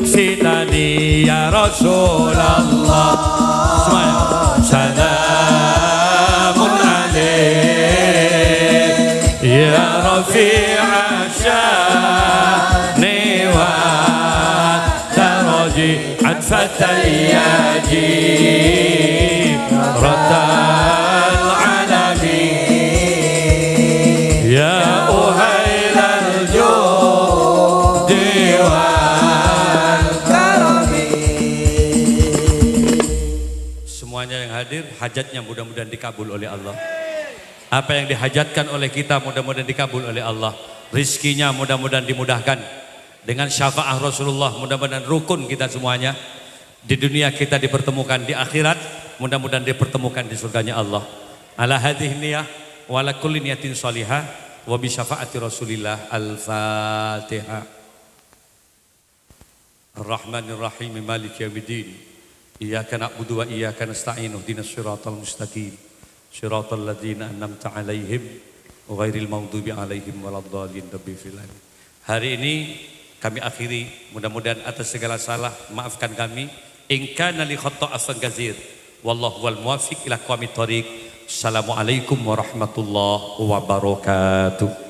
الفتن يا رسول الله سلام عليك يا رفيع الشان والدرج عطفة يجيب رد العالمين يا أهيل الجود والكرم. Semuanya yang hadir hajatnya mudah-mudahan dikabul oleh Allah. Apa yang dihajatkan oleh kita mudah-mudahan dikabul oleh Allah. Rizkinya mudah-mudahan dimudahkan. Dengan syafaat Rasulullah mudah-mudahan rukun kita semuanya. Di dunia kita dipertemukan, di akhirat mudah-mudahan dipertemukan di surganya Allah. Ala hadhihi niyah wa ala kulli niyatin shalihah wa bi syafaati Rasulillah. Al-Fatihah. Ar-Rahmanir Rahim Maliki yaumiddin. Iyyaka na'budu wa iyyaka nasta'in. Ihdinas siratal mustaqim. Siratal ladzina an'amta 'alaihim ghairil maghdubi 'alaihim waladdallin. Hari ini kami akhiri, mudah-mudahan atas segala salah maafkan kami. In kana li khata'an gazir. Wallahu wal muwaffiq ila aqwamit thoriq. Assalamualaikum warahmatullahi wabarakatuh.